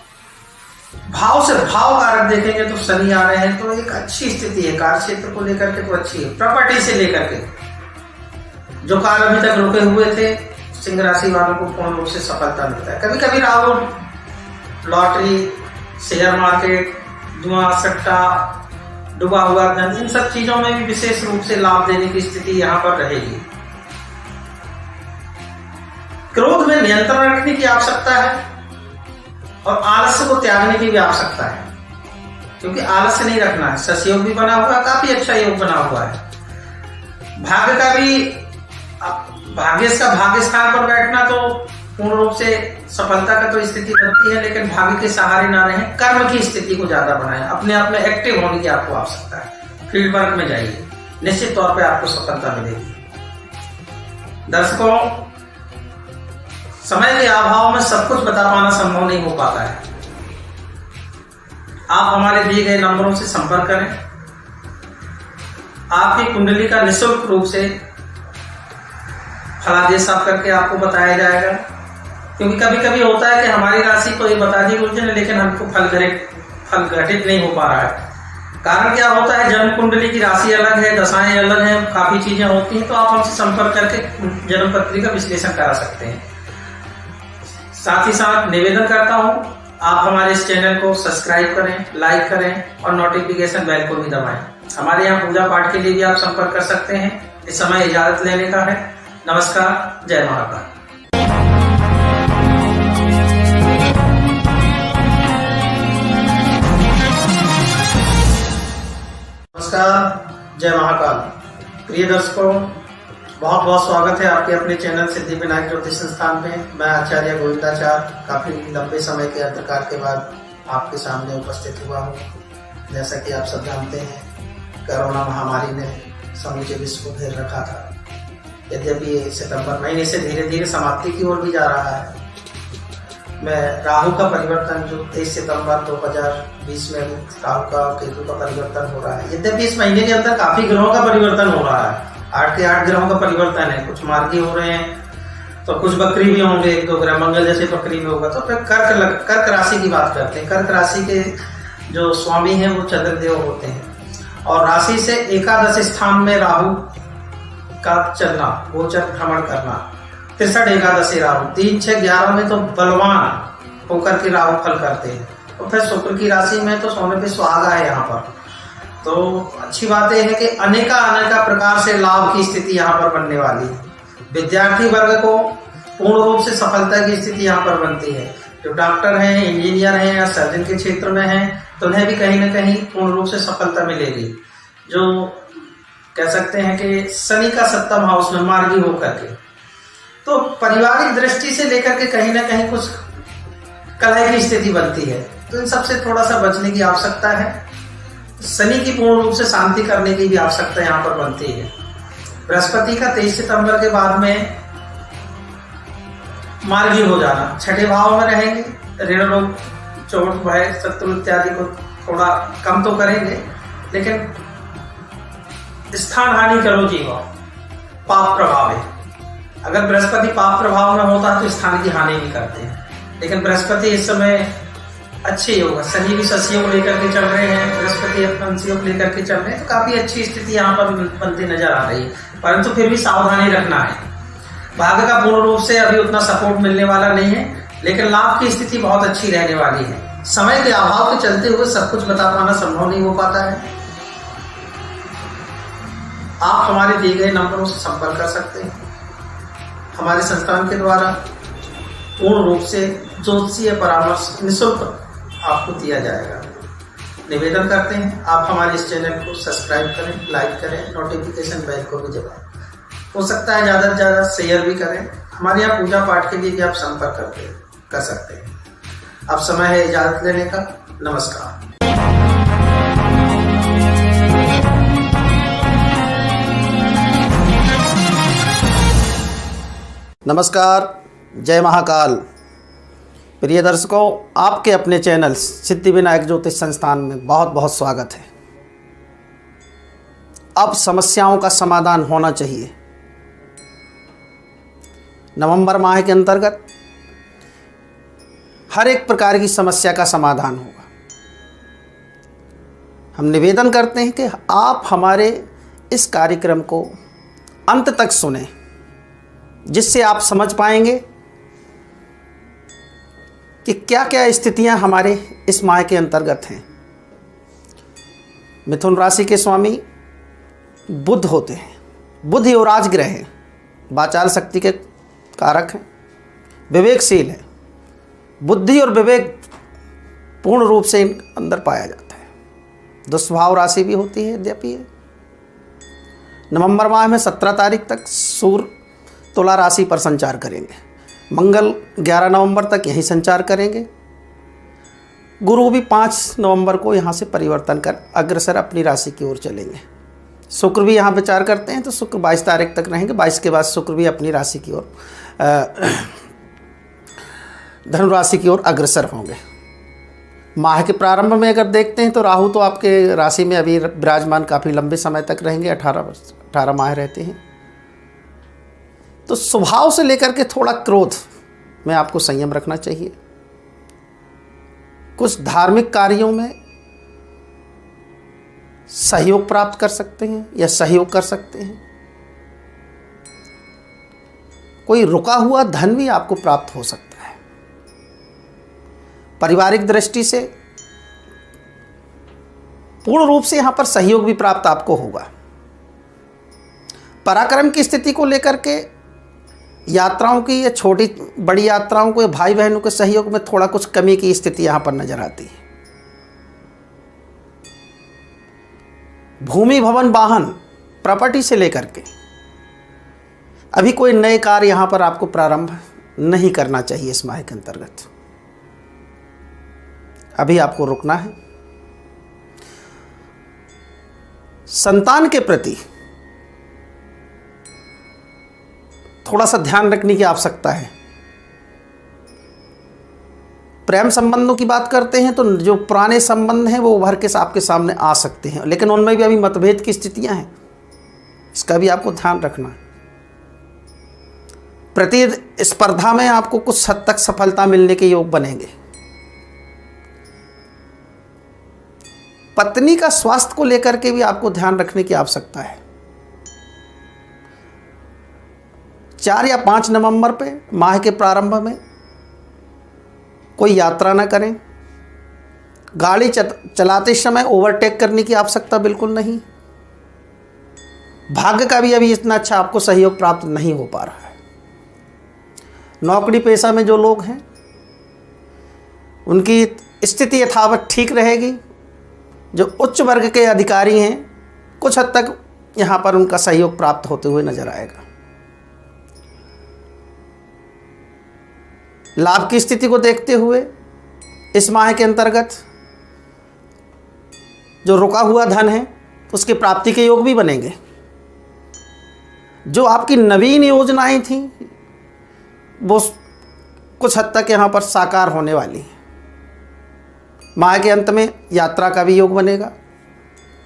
भाव से भाव कारक देखेंगे तो शनि आ रहे हैं, तो एक अच्छी स्थिति है। कार्य क्षेत्र को लेकर के तो अच्छी है। प्रॉपर्टी से लेकर के जो कार्य अभी तक रुके हुए थे, सिंह राशि वालों को पूर्ण रूप से सफलता मिलता है। कभी कभी राहु लॉटरी, शेयर मार्केट, जुआ सट्टा, डूबा हुआ धन, इन सब चीजों में भी विशेष रूप से लाभ देने की स्थिति यहाँ पर रहेगी। क्रोध में नियंत्रण रखने की आवश्यकता है और आलस्य को त्यागने की भी आवश्यकता है, क्योंकि आलस्य नहीं रखना है। ससयोग भी बना हुआ है, काफी अच्छा योग बना हुआ है। भाग्य का भी, भाग्य का भाग्य स्थान पर बैठना तो पूर्ण रूप से सफलता का तो स्थिति बनती है, लेकिन भाग्य के सहारे ना रहे, कर्म की स्थिति को ज्यादा बनाएं। अपने आप में एक्टिव होने की आपको आवश्यकता है। फील्ड वर्क में जाइए, निश्चित तौर पे आपको सफलता मिलेगी। दर्शकों, समय के अभाव में सब कुछ बता पाना संभव नहीं हो पाता है। आप हमारे दिए गए नंबरों से संपर्क करें। आपकी कुंडली का निःशुल्क रूप से फलादेश साफ करके आपको बताया जाएगा। क्योंकि कभी कभी होता है कि हमारी राशि तो ये बता दी गुरुजन, लेकिन हमको फल घटित नहीं हो पा रहा है। कारण क्या होता है, जन्म कुंडली की राशि अलग है, दशाएं अलग हैं, काफी चीजें होती हैं। तो आप हमसे संपर्क करके जन्म पत्रिका विश्लेषण करा सकते हैं। साथ ही साथ निवेदन करता हूं, आप हमारे इस चैनल को सब्सक्राइब करें, लाइक करें और नोटिफिकेशन बेल को भी दबाएं। हमारे यहाँ पूजा पाठ के लिए भी आप संपर्क कर सकते हैं। इस समय इजाजत लेने का है। नमस्कार, जय महाकाल। नमस्कार, जय महाकाल। प्रिय दर्शकों, बहुत बहुत स्वागत है आपके अपने चैनल सिद्धि विनायक ज्योतिष संस्थान में। मैं आचार्य गोविंदाचार्य काफी लंबे समय के अंतराल के बाद आपके सामने उपस्थित हुआ हूँ। जैसा कि आप सब जानते हैं, कोरोना महामारी ने समूचे विश्व को घेर रखा था। यद्यपि ये सितंबर महीने से धीरे धीरे समाप्ति की ओर भी जा रहा है। मैं राहु का परिवर्तन जो 23 सितंबर 2020 में राहु का केतु का परिवर्तन हो रहा है। यद्यपि इस महीने के अंदर काफी ग्रहों का परिवर्तन हो रहा है। 8 के 8 ग्रहों का परिवर्तन है। कुछ मार्गी हो रहे हैं तो कुछ बकरी भी होंगे, 1-2 ग्रह मंगल जैसे बकरी में होगा। तो फिर कर्क राशि की बात करते हैं। कर्क राशि के जो स्वामी हैं वो चंद्रदेव होते हैं और राशि से एकादश स्थान में राहु का चलना, गोचर भ्रमण करना, 63 एकादशी राहु, 3, 6, 11 में तो बलवान होकर के राहु फल करते हैं। तो फिर शुक्र की राशि में तो सोने पे सुहागा है यहाँ पर। तो अच्छी बात यह है कि अनेका प्रकार से लाभ की स्थिति यहाँ पर बनने वाली है। विद्यार्थी वर्ग को पूर्ण रूप से सफलता की स्थिति यहाँ पर बनती है। जो डॉक्टर हैं, इंजीनियर हैं या सर्जन के क्षेत्र में हैं तो उन्हें भी कहीं ना कहीं पूर्ण रूप से सफलता मिलेगी। जो कह सकते हैं कि शनि का 7वां हाउस में मार्गी होकर के, तो पारिवारिक दृष्टि से लेकर के कहीं ना कहीं कुछ कलह की स्थिति बनती है। तो इन सबसे थोड़ा सा बचने की आवश्यकता है। शनि की पूर्ण रूप से शांति करने की भी आवश्यकता यहाँ पर बनती है। बृहस्पति का 23 सितंबर के बाद में मार्गी हो जाना, 6ठे भाव में रहेंगे। ऋण रोग, चोट, भय, शत्रु इत्यादि को थोड़ा कम तो करेंगे, लेकिन स्थान हानि करो जीवा, पाप प्रभाव है। अगर बृहस्पति पाप प्रभाव में होता है तो स्थान की हानि भी करते हैं। लेकिन बृहस्पति इस समय अच्छे योग, शनि भी शशियोग लेकर के चल रहे हैं, बृहस्पति पंचयोग लेकर के चल रहे हैं। तो काफी अच्छी स्थिति यहाँ पर बनती नजर आ रही है। परंतु फिर भी सावधानी रखना है। भाग्य का पूर्ण रूप से अभी उतना सपोर्ट मिलने वाला नहीं है, लेकिन लाभ की स्थिति बहुत अच्छी रहने वाली है। समय के अभाव के चलते हुए सब कुछ बता पाना संभव नहीं हो पाता है। आप हमारे दिए गए नंबरों से संपर्क कर सकते हैं। हमारे संस्थान के द्वारा पूर्ण रूप से ज्योतिषीय परामर्श निःशुल्क आपको दिया जाएगा। निवेदन करते हैं आप हमारे इस चैनल को सब्सक्राइब करें, लाइक करें, नोटिफिकेशन बेल को भी दबाएं। हो सकता है ज़्यादा से ज़्यादा शेयर भी करें। हमारे यहाँ पूजा पाठ के लिए भी आप संपर्क कर सकते हैं। अब समय है इजाजत लेने का। नमस्कार। नमस्कार, जय महाकाल। प्रिय दर्शकों, आपके अपने चैनल सिद्धि विनायक ज्योतिष संस्थान में बहुत बहुत स्वागत है। अब समस्याओं का समाधान होना चाहिए। नवंबर माह के अंतर्गत हर एक प्रकार की समस्या का समाधान होगा। हम निवेदन करते हैं कि आप हमारे इस कार्यक्रम को अंत तक सुनें, जिससे आप समझ पाएंगे कि क्या क्या स्थितियां हमारे इस माह के अंतर्गत हैं। मिथुन राशि के स्वामी बुध होते हैं। बुध युवराज ग्रह है, वाचाल शक्ति के कारक हैं, विवेकशील है। बुद्धि और विवेक पूर्ण रूप से इन अंदर पाया जाता है। दुष्भाव राशि भी होती है। यद्यपि नवंबर माह में 17 तारीख तक सूर्य तुला राशि पर संचार करेंगे। मंगल 11 नवंबर तक यही संचार करेंगे। गुरु भी 5 नवंबर को यहाँ से परिवर्तन कर अग्रसर अपनी राशि की ओर चलेंगे। शुक्र भी यहाँ विचार करते हैं तो शुक्र 22 तारीख तक रहेंगे। 22 के बाद शुक्र भी अपनी राशि की ओर धनु राशि की ओर अग्रसर होंगे। माह के प्रारंभ में अगर देखते हैं तो राहु तो आपके राशि में अभी विराजमान काफ़ी लंबे समय तक रहेंगे। 18 माह रहते हैं। तो स्वभाव से लेकर के थोड़ा क्रोध में आपको संयम रखना चाहिए। कुछ धार्मिक कार्यों में सहयोग प्राप्त कर सकते हैं या सहयोग कर सकते हैं। कोई रुका हुआ धन भी आपको प्राप्त हो सकता है। पारिवारिक दृष्टि से पूर्ण रूप से यहां पर सहयोग भी प्राप्त आपको होगा। पराक्रम की स्थिति को लेकर के यात्राओं की या छोटी बड़ी यात्राओं को या भाई बहनों के सहयोग में थोड़ा कुछ कमी की स्थिति यहाँ पर नजर आती है। भूमि भवन वाहन प्रॉपर्टी से लेकर के अभी कोई नए कार्य यहाँ पर आपको प्रारंभ नहीं करना चाहिए। इस माह के अंतर्गत अभी आपको रुकना है। संतान के प्रति थोड़ा सा ध्यान रखने की आवश्यकता है। प्रेम संबंधों की बात करते हैं तो जो पुराने संबंध हैं वो उभर के आपके सामने आ सकते हैं, लेकिन उनमें भी अभी मतभेद की स्थितियां हैं, इसका भी आपको ध्यान रखना है। प्रतिस्पर्धा में आपको कुछ हद तक सफलता मिलने के योग बनेंगे। पत्नी का स्वास्थ्य को लेकर के भी आपको ध्यान रखने की आवश्यकता है। 4 या 5 नवंबर पे माह के प्रारंभ में कोई यात्रा ना करें। गाड़ी चलाते समय ओवरटेक करने की आवश्यकता बिल्कुल नहीं। भाग्य का भी अभी इतना अच्छा आपको सहयोग प्राप्त नहीं हो पा रहा है। नौकरी पेशा में जो लोग हैं उनकी स्थिति यथावत ठीक रहेगी। जो उच्च वर्ग के अधिकारी हैं कुछ हद तक यहाँ पर उनका सहयोग प्राप्त होते हुए नजर आएगा। लाभ की स्थिति को देखते हुए इस माह के अंतर्गत जो रुका हुआ धन है उसकी प्राप्ति के योग भी बनेंगे। जो आपकी नवीन योजनाएं थी वो कुछ हद तक यहाँ पर साकार होने वाली है। माह के अंत में यात्रा का भी योग बनेगा।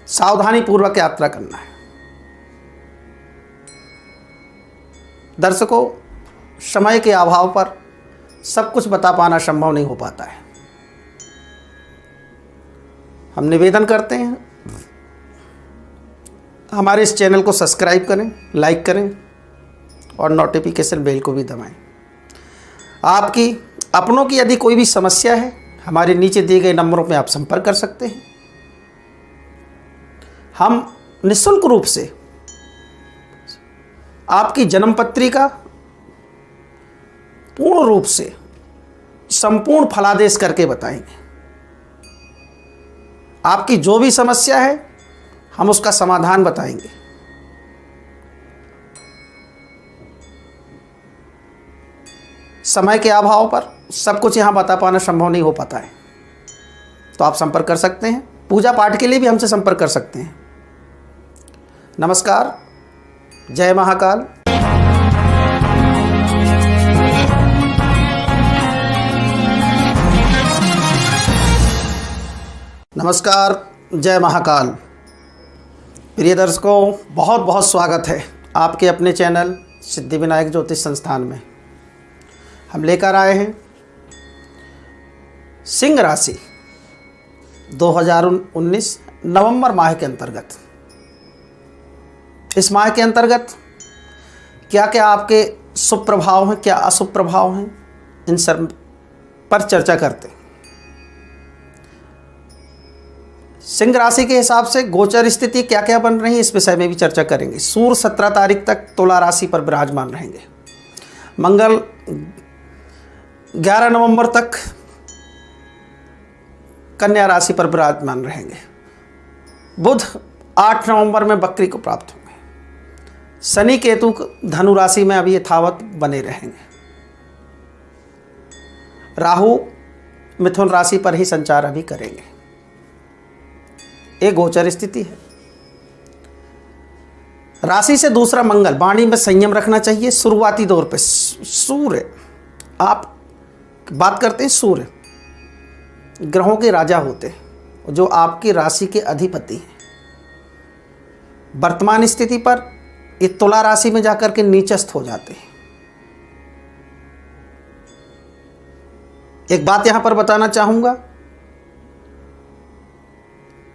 सावधानी पूर्वक यात्रा करना है। दर्शकों, समय के अभाव पर सब कुछ बता पाना संभव नहीं हो पाता है। हम निवेदन करते हैं हमारे इस चैनल को सब्सक्राइब करें, लाइक करें और नोटिफिकेशन बेल को भी दबाएं। आपकी अपनों की यदि कोई भी समस्या है हमारे नीचे दिए गए नंबरों में आप संपर्क कर सकते हैं। हम निःशुल्क रूप से आपकी जन्म पत्रिका पूर्ण रूप से संपूर्ण फलादेश करके बताएंगे। आपकी जो भी समस्या है हम उसका समाधान बताएंगे। समय के अभाव पर सब कुछ यहाँ बता पाना संभव नहीं हो पाता है, तो आप संपर्क कर सकते हैं। पूजा पाठ के लिए भी हमसे संपर्क कर सकते हैं। नमस्कार, जय महाकाल। नमस्कार, जय महाकाल। प्रिय दर्शकों, बहुत बहुत स्वागत है आपके अपने चैनल सिद्धिविनायक ज्योतिष संस्थान में। हम लेकर आए हैं सिंह राशि 2019 नवंबर माह के अंतर्गत। इस माह के अंतर्गत क्या क्या आपके शुभ प्रभाव हैं, क्या अशुभ प्रभाव हैं, इन सब पर चर्चा करते हैं। सिंह राशि के हिसाब से गोचर स्थिति क्या क्या बन रही है इस विषय में भी चर्चा करेंगे। सूर्य 17 तारीख तक तुला राशि पर विराजमान रहेंगे। मंगल 11 नवंबर तक कन्या राशि पर विराजमान रहेंगे। बुध 8 नवंबर में बकरी को प्राप्त होंगे। शनि केतु धनु राशि में अभी यथावत बने रहेंगे। राहु मिथुन राशि पर ही संचार अभी करेंगे। एक गोचर स्थिति है। राशि से दूसरा मंगल, वाणी में संयम रखना चाहिए शुरुआती दौर पे। सूर्य, आप बात करते हैं सूर्य ग्रहों के राजा होते हैं जो आपकी राशि के अधिपति हैं। वर्तमान स्थिति पर ये तुला राशि में जाकर के नीचस्थ हो जाते हैं। एक बात यहां पर बताना चाहूंगा,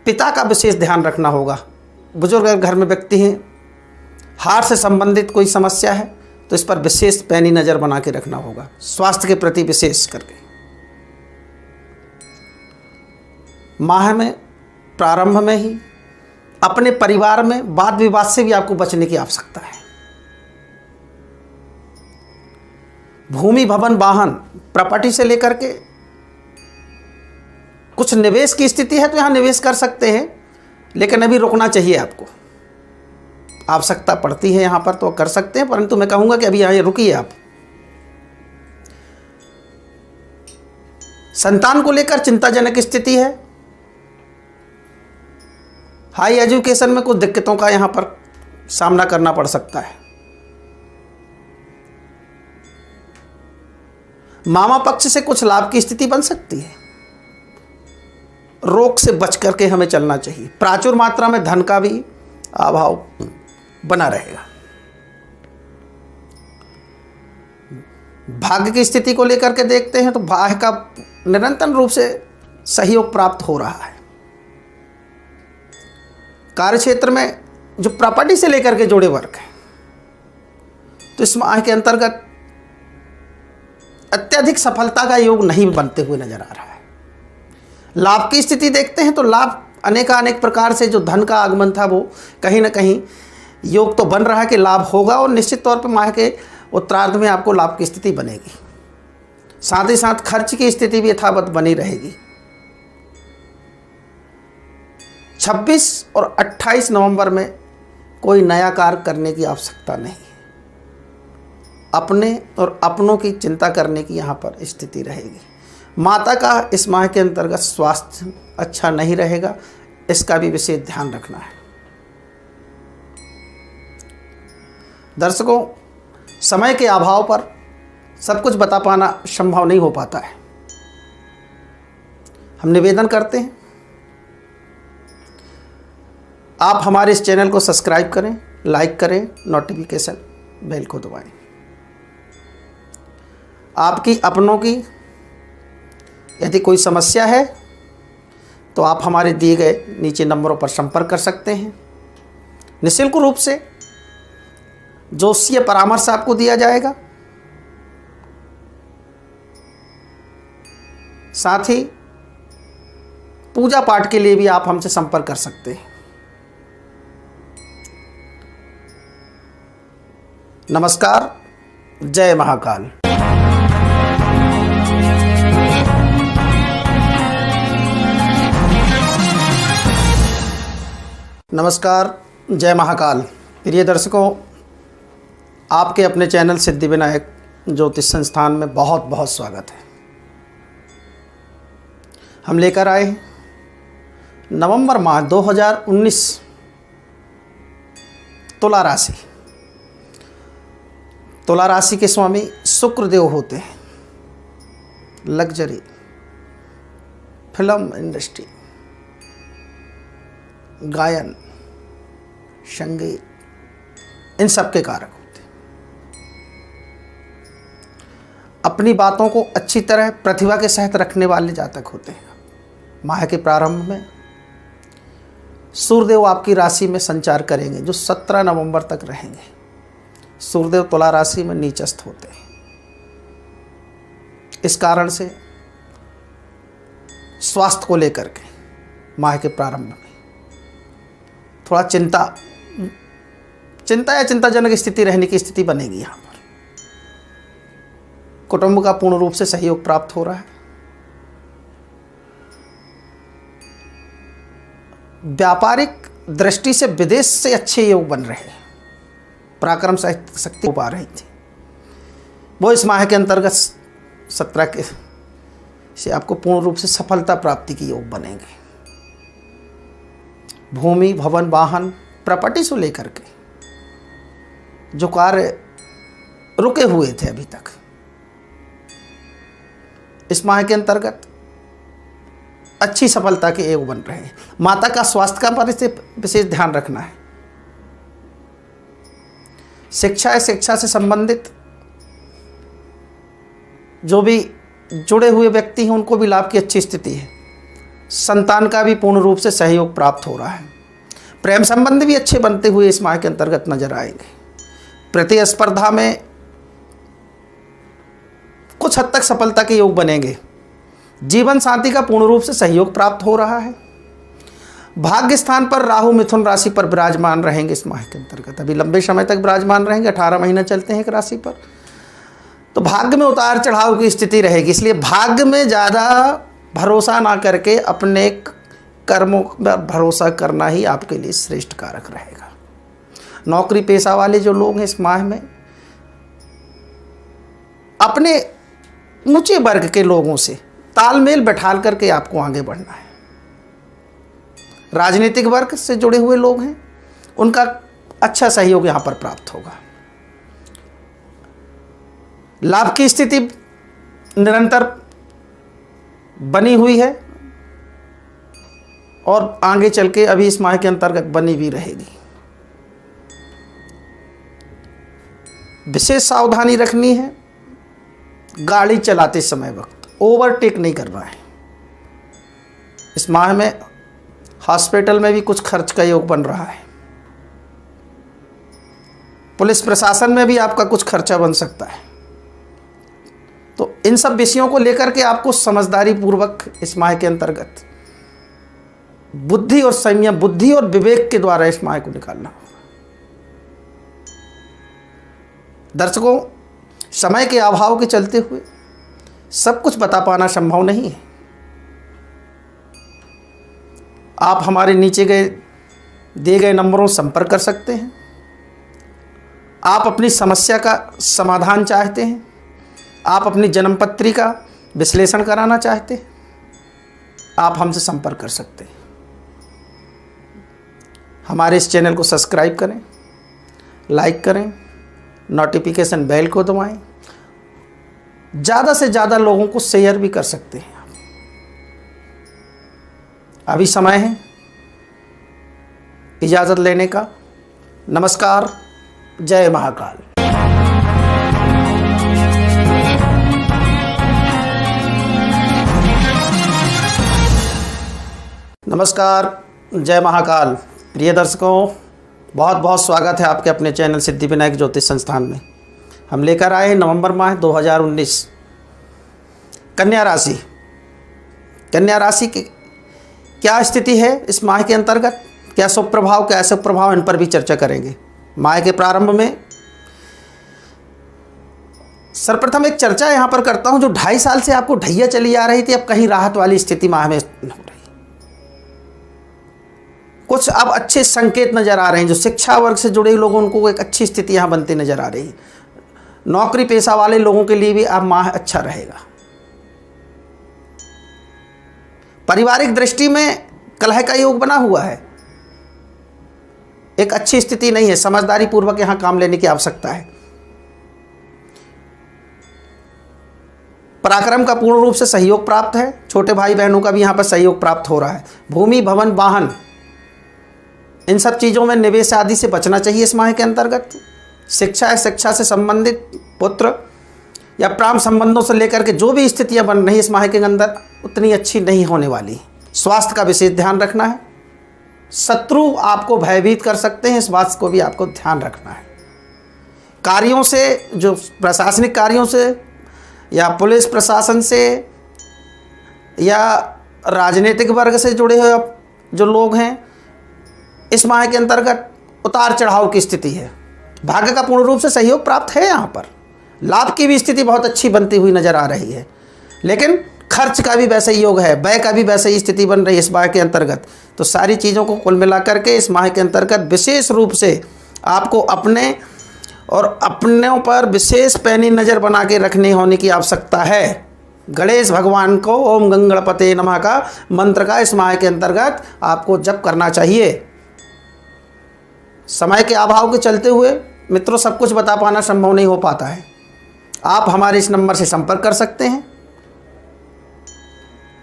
पिता का विशेष ध्यान रखना होगा। बुजुर्ग अगर घर में व्यक्ति हैं, हार्ट से संबंधित कोई समस्या है तो इस पर विशेष पैनी नज़र बना के रखना होगा, स्वास्थ्य के प्रति विशेष करके। माह में प्रारंभ में ही अपने परिवार में वाद विवाद से भी आपको बचने की आवश्यकता है। भूमि भवन वाहन प्रॉपर्टी से लेकर के कुछ निवेश की स्थिति है तो यहाँ निवेश कर सकते हैं, लेकिन अभी रुकना चाहिए आपको। आवश्यकता पड़ती है यहाँ पर तो कर सकते हैं, परंतु मैं कहूँगा कि अभी यहाँ रुकिए आप। संतान को लेकर चिंताजनक स्थिति है। हाई एजुकेशन में कुछ दिक्कतों का यहाँ पर सामना करना पड़ सकता है। मामा पक्ष से कुछ लाभ की स्थिति बन सकती है। रोग से बच करके हमें चलना चाहिए। प्राचुर मात्रा में धन का भी अभाव बना रहेगा। भाग्य की स्थिति को लेकर के देखते हैं तो भाग्य का निरंतर रूप से सहयोग प्राप्त हो रहा है। कार्य क्षेत्र में जो प्रॉपर्टी से लेकर के जुड़े वर्ग हैं तो इस माह के अंतर्गत अत्यधिक सफलता का योग नहीं बनते हुए नजर आ रहा है। लाभ की स्थिति देखते हैं तो लाभ अनेक प्रकार से जो धन का आगमन था वो कहीं ना कहीं योग तो बन रहा है कि लाभ होगा, और निश्चित तौर पर माह के उत्तरार्ध में आपको लाभ की स्थिति बनेगी। साथ ही साथ खर्च की स्थिति भी यथावत बनी रहेगी। 26 और 28 नवंबर में कोई नया कार्य करने की आवश्यकता नहीं है। अपने और अपनों की चिंता करने की यहाँ पर स्थिति रहेगी। माता का इस माह के अंतर्गत स्वास्थ्य अच्छा नहीं रहेगा, इसका भी विशेष ध्यान रखना है। दर्शकों, समय के अभाव पर सब कुछ बता पाना संभव नहीं हो पाता है। हम निवेदन करते हैं आप हमारे इस चैनल को सब्सक्राइब करें, लाइक करें, नोटिफिकेशन बेल को दबाएं। आपकी अपनों की यदि कोई समस्या है तो आप हमारे दिए गए नीचे नंबरों पर संपर्क कर सकते हैं। निःशुल्क रूप से ज्योतिषीय परामर्श आपको दिया जाएगा। साथ ही पूजा पाठ के लिए भी आप हमसे संपर्क कर सकते हैं। नमस्कार, जय महाकाल। नमस्कार, जय महाकाल। प्रिय दर्शकों, आपके अपने चैनल सिद्धिविनायक ज्योतिष संस्थान में बहुत बहुत स्वागत है। हम लेकर आए हैं नवंबर माह 2019 तुला राशि। तुला राशि के स्वामी शुक्रदेव होते हैं। लग्जरी, फिल्म इंडस्ट्री, गायन, संगीत, इन सब के कारक होते हैं। अपनी बातों को अच्छी तरह प्रतिभा के साथ रखने वाले जातक होते हैं। माह के प्रारंभ में सूर्यदेव आपकी राशि में संचार करेंगे, जो 17 नवंबर तक रहेंगे। सूर्यदेव तुला राशि में नीचस्थ होते हैं। इस कारण से स्वास्थ्य को लेकर के माह के प्रारंभ में थोड़ा चिंता या चिंताजनक स्थिति रहने की स्थिति बनेगी। यहाँ पर कुटुंब का पूर्ण रूप से सहयोग प्राप्त हो रहा है। व्यापारिक दृष्टि से विदेश से अच्छे योग बन रहे हैं। पराक्रम शक्ति हो पा रही थी, वो इस माह के अंतर्गत 17 के से आपको पूर्ण रूप से सफलता प्राप्ति की योग बनेंगे। भूमि भवन वाहन प्रॉपर्टी से लेकर के जो कार्य रुके हुए थे अभी तक, इस माह के अंतर्गत अच्छी सफलता के योग बन रहे हैं। माता का स्वास्थ्य का पर विशेष ध्यान रखना है। शिक्षा से संबंधित जो भी जुड़े हुए व्यक्ति हैं उनको भी लाभ की अच्छी स्थिति है। संतान का भी पूर्ण रूप से सहयोग प्राप्त हो रहा है। प्रेम संबंध भी अच्छे बनते हुए इस माह के अंतर्गत नजर आएंगे। प्रतिस्पर्धा में कुछ हद तक सफलता के योग बनेंगे। जीवन साथी का पूर्ण रूप से सहयोग प्राप्त हो रहा है। भाग्य स्थान पर राहु मिथुन राशि पर विराजमान रहेंगे इस माह के अंतर्गत। अभी लंबे समय तक विराजमान रहेंगे, 18 महीना चलते हैं एक राशि पर। तो भाग्य में उतार चढ़ाव की स्थिति रहेगी। इसलिए भाग्य में ज़्यादा भरोसा ना करके अपने कर्मों पर भरोसा करना ही आपके लिए श्रेष्ठ कारक रहेगा। नौकरी पेशा वाले जो लोग हैं इस माह में अपने ऊंचे वर्ग के लोगों से तालमेल बैठाल करके आपको आगे बढ़ना है। राजनीतिक वर्ग से जुड़े हुए लोग हैं, उनका अच्छा सहयोग यहां पर प्राप्त होगा। लाभ की स्थिति निरंतर बनी हुई है और आगे चल के अभी इस माह के अंतर्गत बनी भी रहेगी। विशेष सावधानी रखनी है गाड़ी चलाते समय वक्त, ओवरटेक नहीं करना है। इस माह में हॉस्पिटल में भी कुछ खर्च का योग बन रहा है। पुलिस प्रशासन में भी आपका कुछ खर्चा बन सकता है। तो इन सब विषयों को लेकर के आपको समझदारी पूर्वक इस माह के अंतर्गत बुद्धि और संयम, बुद्धि और विवेक के द्वारा इस माह को निकालना होगा। दर्शकों, समय के अभाव के चलते हुए सब कुछ बता पाना संभव नहीं है। आप हमारे नीचे दिए गए नंबरों से संपर्क कर सकते हैं। आप अपनी समस्या का समाधान चाहते हैं, आप अपनी जन्मपत्री का विश्लेषण कराना चाहते हैं, आप हमसे संपर्क कर सकते हैं। हमारे इस चैनल को सब्सक्राइब करें, लाइक करें, नोटिफिकेशन बेल को दबाएं। ज़्यादा से ज़्यादा लोगों को शेयर भी कर सकते हैं। अभी समय है इजाज़त लेने का। नमस्कार, जय महाकाल। नमस्कार, जय महाकाल। प्रिय दर्शकों, बहुत बहुत स्वागत है आपके अपने चैनल सिद्धिविनायक ज्योतिष संस्थान में। हम लेकर आए नवंबर माह 2019 कन्या राशि। कन्या राशि की क्या स्थिति है इस माह के अंतर्गत, क्या शुभ प्रभाव क्या अशुभ प्रभाव, इन पर भी चर्चा करेंगे। माह के प्रारंभ में सर्वप्रथम एक चर्चा यहाँ पर करता हूँ। जो 2.5 साल से आपको ढैया चली आ रही थी, अब कहीं राहत वाली स्थिति माह में हो रही। कुछ अब अच्छे संकेत नजर आ रहे हैं। जो शिक्षा वर्ग से जुड़े लोगों उनको एक अच्छी स्थिति यहाँ बनती नजर आ रही है। नौकरी पेशा वाले लोगों के लिए भी अब माह अच्छा रहेगा। पारिवारिक दृष्टि में कलह का योग बना हुआ है, एक अच्छी स्थिति नहीं है। समझदारी पूर्वक यहां काम लेने की आवश्यकता है। पराक्रम का पूर्ण रूप से सहयोग प्राप्त है। छोटे भाई बहनों का भी यहां पर सहयोग प्राप्त हो रहा है। भूमि, भवन, वाहन, इन सब चीज़ों में निवेश आदि से बचना चाहिए इस माह के अंतर्गत। शिक्षा से संबंधित पुत्र या प्राण संबंधों से लेकर के जो भी स्थितियां बन रही इस माह के अंदर उतनी अच्छी नहीं होने वाली। स्वास्थ्य का विशेष ध्यान रखना है। शत्रु आपको भयभीत कर सकते हैं, इस बात को भी आपको ध्यान रखना है। कार्यों से, जो प्रशासनिक कार्यों से या पुलिस प्रशासन से या राजनीतिक वर्ग से जुड़े हुए जो लोग हैं, इस माह के अंतर्गत उतार चढ़ाव की स्थिति है। भाग्य का पूर्ण रूप से सहयोग प्राप्त है। यहाँ पर लाभ की भी स्थिति बहुत अच्छी बनती हुई नजर आ रही है, लेकिन खर्च का भी वैसा ही योग है, व्यय का भी वैसे ही स्थिति बन रही है इस माह के अंतर्गत। तो सारी चीज़ों को कुल मिलाकर के इस माह के अंतर्गत विशेष रूप से आपको अपने और अपनों पर विशेष पैनी नज़र बना के रखने होने की आवश्यकता है। गणेश भगवान को ओम गंगणपते नमः का मंत्र का इस माह के अंतर्गत आपको जप करना चाहिए। समय के अभाव के चलते हुए मित्रों सब कुछ बता पाना संभव नहीं हो पाता है। आप हमारे इस नंबर से संपर्क कर सकते हैं,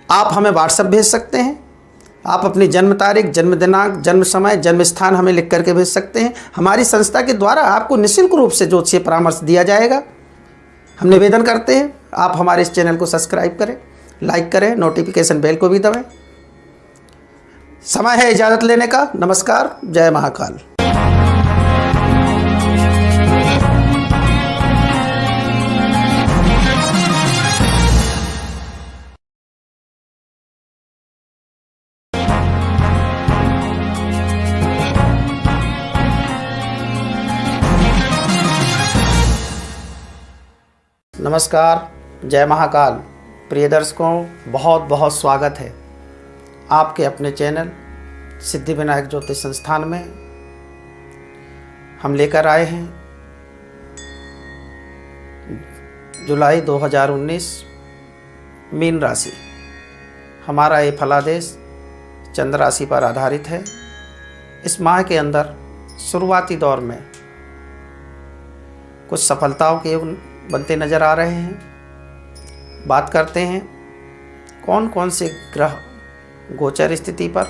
आप हमें व्हाट्सएप भेज सकते हैं, आप अपनी जन्म तारीख, जन्म दिनांक, जन्म समय, जन्म स्थान हमें लिख करके भेज सकते हैं। हमारी संस्था के द्वारा आपको निःशुल्क रूप से ज्योतिषीय परामर्श दिया जाएगा। हम निवेदन करते हैं आप हमारे इस चैनल को सब्सक्राइब करें, लाइक करें, नोटिफिकेशन बेल को भी दबाएं। समय है इजाज़त लेने का। नमस्कार, जय महाकाल। नमस्कार, जय महाकाल। प्रिय दर्शकों, बहुत बहुत स्वागत है आपके अपने चैनल सिद्धिविनायक ज्योतिष संस्थान में। हम लेकर आए हैं जुलाई 2019 मीन राशि। हमारा ये फलादेश चंद्र राशि पर आधारित है। इस माह के अंदर शुरुआती दौर में कुछ सफलताओं के योग बनते नज़र आ रहे हैं। बात करते हैं कौन कौन से ग्रह गोचर स्थिति पर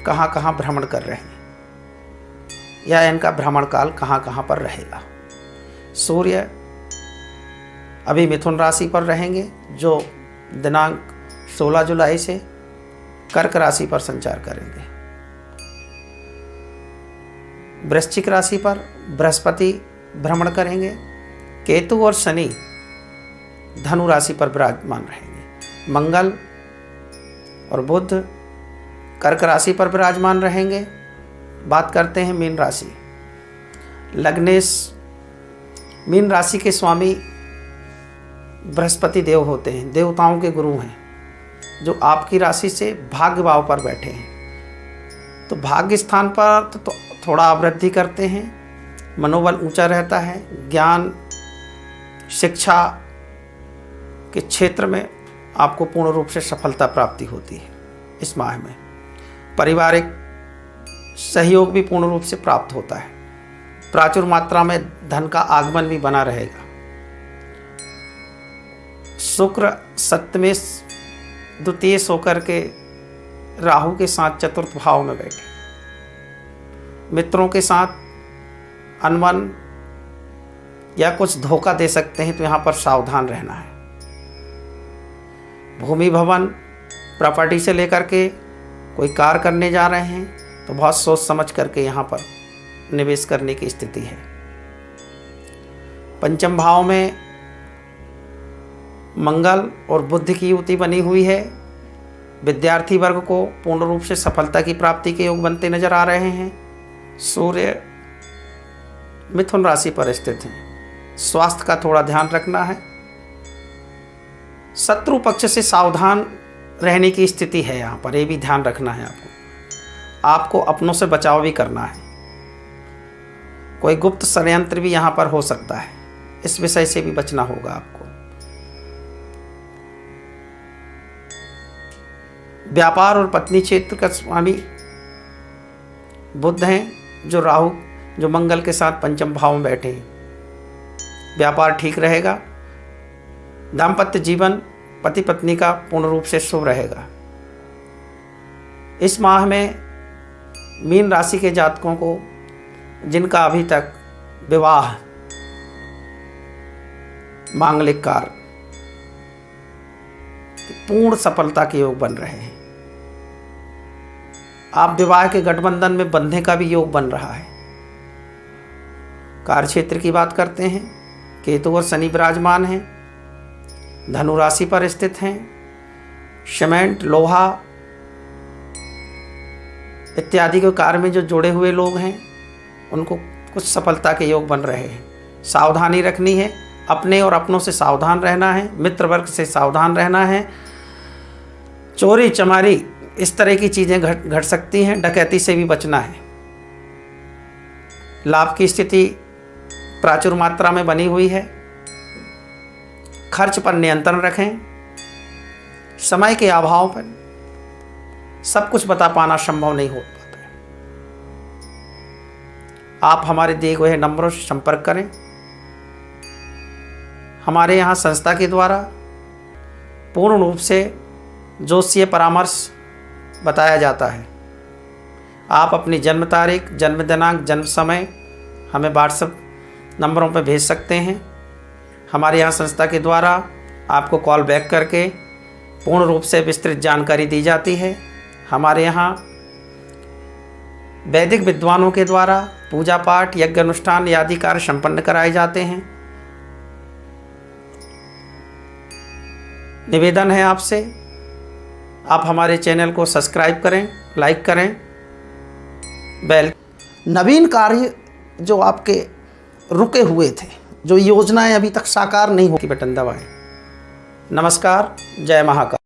कहाँ कहाँ भ्रमण कर रहे हैं या इनका भ्रमण काल कहाँ कहाँ पर रहेगा। सूर्य अभी मिथुन राशि पर रहेंगे, जो दिनांक 16 जुलाई से कर्क राशि पर संचार करेंगे। वृश्चिक राशि पर बृहस्पति भ्रमण करेंगे। केतु और शनि धनु राशि पर विराजमान रहेंगे। मंगल और बुध कर्क राशि पर विराजमान रहेंगे। बात करते हैं मीन राशि। लग्नेश मीन राशि के स्वामी बृहस्पति देव होते हैं, देवताओं के गुरु हैं, जो आपकी राशि से भाग्य भाव पर बैठे हैं। तो भाग्य स्थान पर तो थोड़ा वृद्धि करते हैं, मनोबल ऊंचा रहता है। ज्ञान शिक्षा के क्षेत्र में आपको पूर्ण रूप से सफलता प्राप्ति होती है। इस माह में पारिवारिक सहयोग भी पूर्ण रूप से प्राप्त होता है। प्रचुर मात्रा में धन का आगमन भी बना रहेगा। शुक्र सप्तमे द्वितीय होकर के राहु के साथ चतुर्थ भाव में बैठे। मित्रों के साथ अनबन या कुछ धोखा दे सकते हैं, तो यहाँ पर सावधान रहना है। भूमि भवन प्रॉपर्टी से लेकर के कोई कार्य करने जा रहे हैं तो बहुत सोच समझ करके यहाँ पर निवेश करने की स्थिति है। पंचम भाव में मंगल और बुध की युति बनी हुई है। विद्यार्थी वर्ग को पूर्ण रूप से सफलता की प्राप्ति के योग बनते नजर आ रहे हैं। सूर्य मिथुन राशि पर स्थित हैं। स्वास्थ्य का थोड़ा ध्यान रखना है। शत्रु पक्ष से सावधान रहने की स्थिति है। यहाँ पर यह भी ध्यान रखना है आपको अपनों से बचाव भी करना है। कोई गुप्त षड्यंत्र भी यहाँ पर हो सकता है, इस विषय से भी बचना होगा आपको। व्यापार और पत्नी क्षेत्र का स्वामी बुध हैं, जो मंगल के साथ पंचम भाव में बैठे हैं। व्यापार ठीक रहेगा। दाम्पत्य जीवन पति पत्नी का पूर्ण रूप से शुभ रहेगा। इस माह में मीन राशि के जातकों को, जिनका अभी तक विवाह मांगलिक कार्य पूर्ण सफलता के योग बन रहे हैं। आप विवाह के गठबंधन में बंधने का भी योग बन रहा है। कार्य क्षेत्र की बात करते हैं। केतु और शनि विराजमान हैं, धनु राशि पर स्थित हैं। सीमेंट, लोहा इत्यादि के कार्य में जो जुड़े हुए लोग हैं, उनको कुछ सफलता के योग बन रहे हैं। सावधानी रखनी है, अपने और अपनों से सावधान रहना है, मित्र वर्ग से सावधान रहना है। चोरी चमारी इस तरह की चीज़ें घट सकती हैं। डकैती से भी बचना है। लाभ की स्थिति प्रचुर मात्रा में बनी हुई है। खर्च पर नियंत्रण रखें। समय के अभाव पर सब कुछ बता पाना संभव नहीं हो पाता है। आप हमारे दिए हुए नंबरों से संपर्क करें। हमारे यहाँ संस्था के द्वारा पूर्ण रूप से ज्योतिषीय परामर्श बताया जाता है। आप अपनी जन्म तारीख, जन्म दिनांक, जन्म समय हमें व्हाट्सएप नंबरों पर भेज सकते हैं। हमारे यहाँ संस्था के द्वारा आपको कॉल बैक करके पूर्ण रूप से विस्तृत जानकारी दी जाती है। हमारे यहाँ वैदिक विद्वानों के द्वारा पूजा पाठ, यज्ञ अनुष्ठान आदि कार्य संपन्न कराए जाते हैं। निवेदन है आपसे, आप हमारे चैनल को सब्सक्राइब करें, लाइक करें, बेल। नवीन कार्य जो आपके रुके हुए थे जो योजनाएं अभी तक साकार नहीं होती, बटन दबाएं। नमस्कार, जय महाकाल।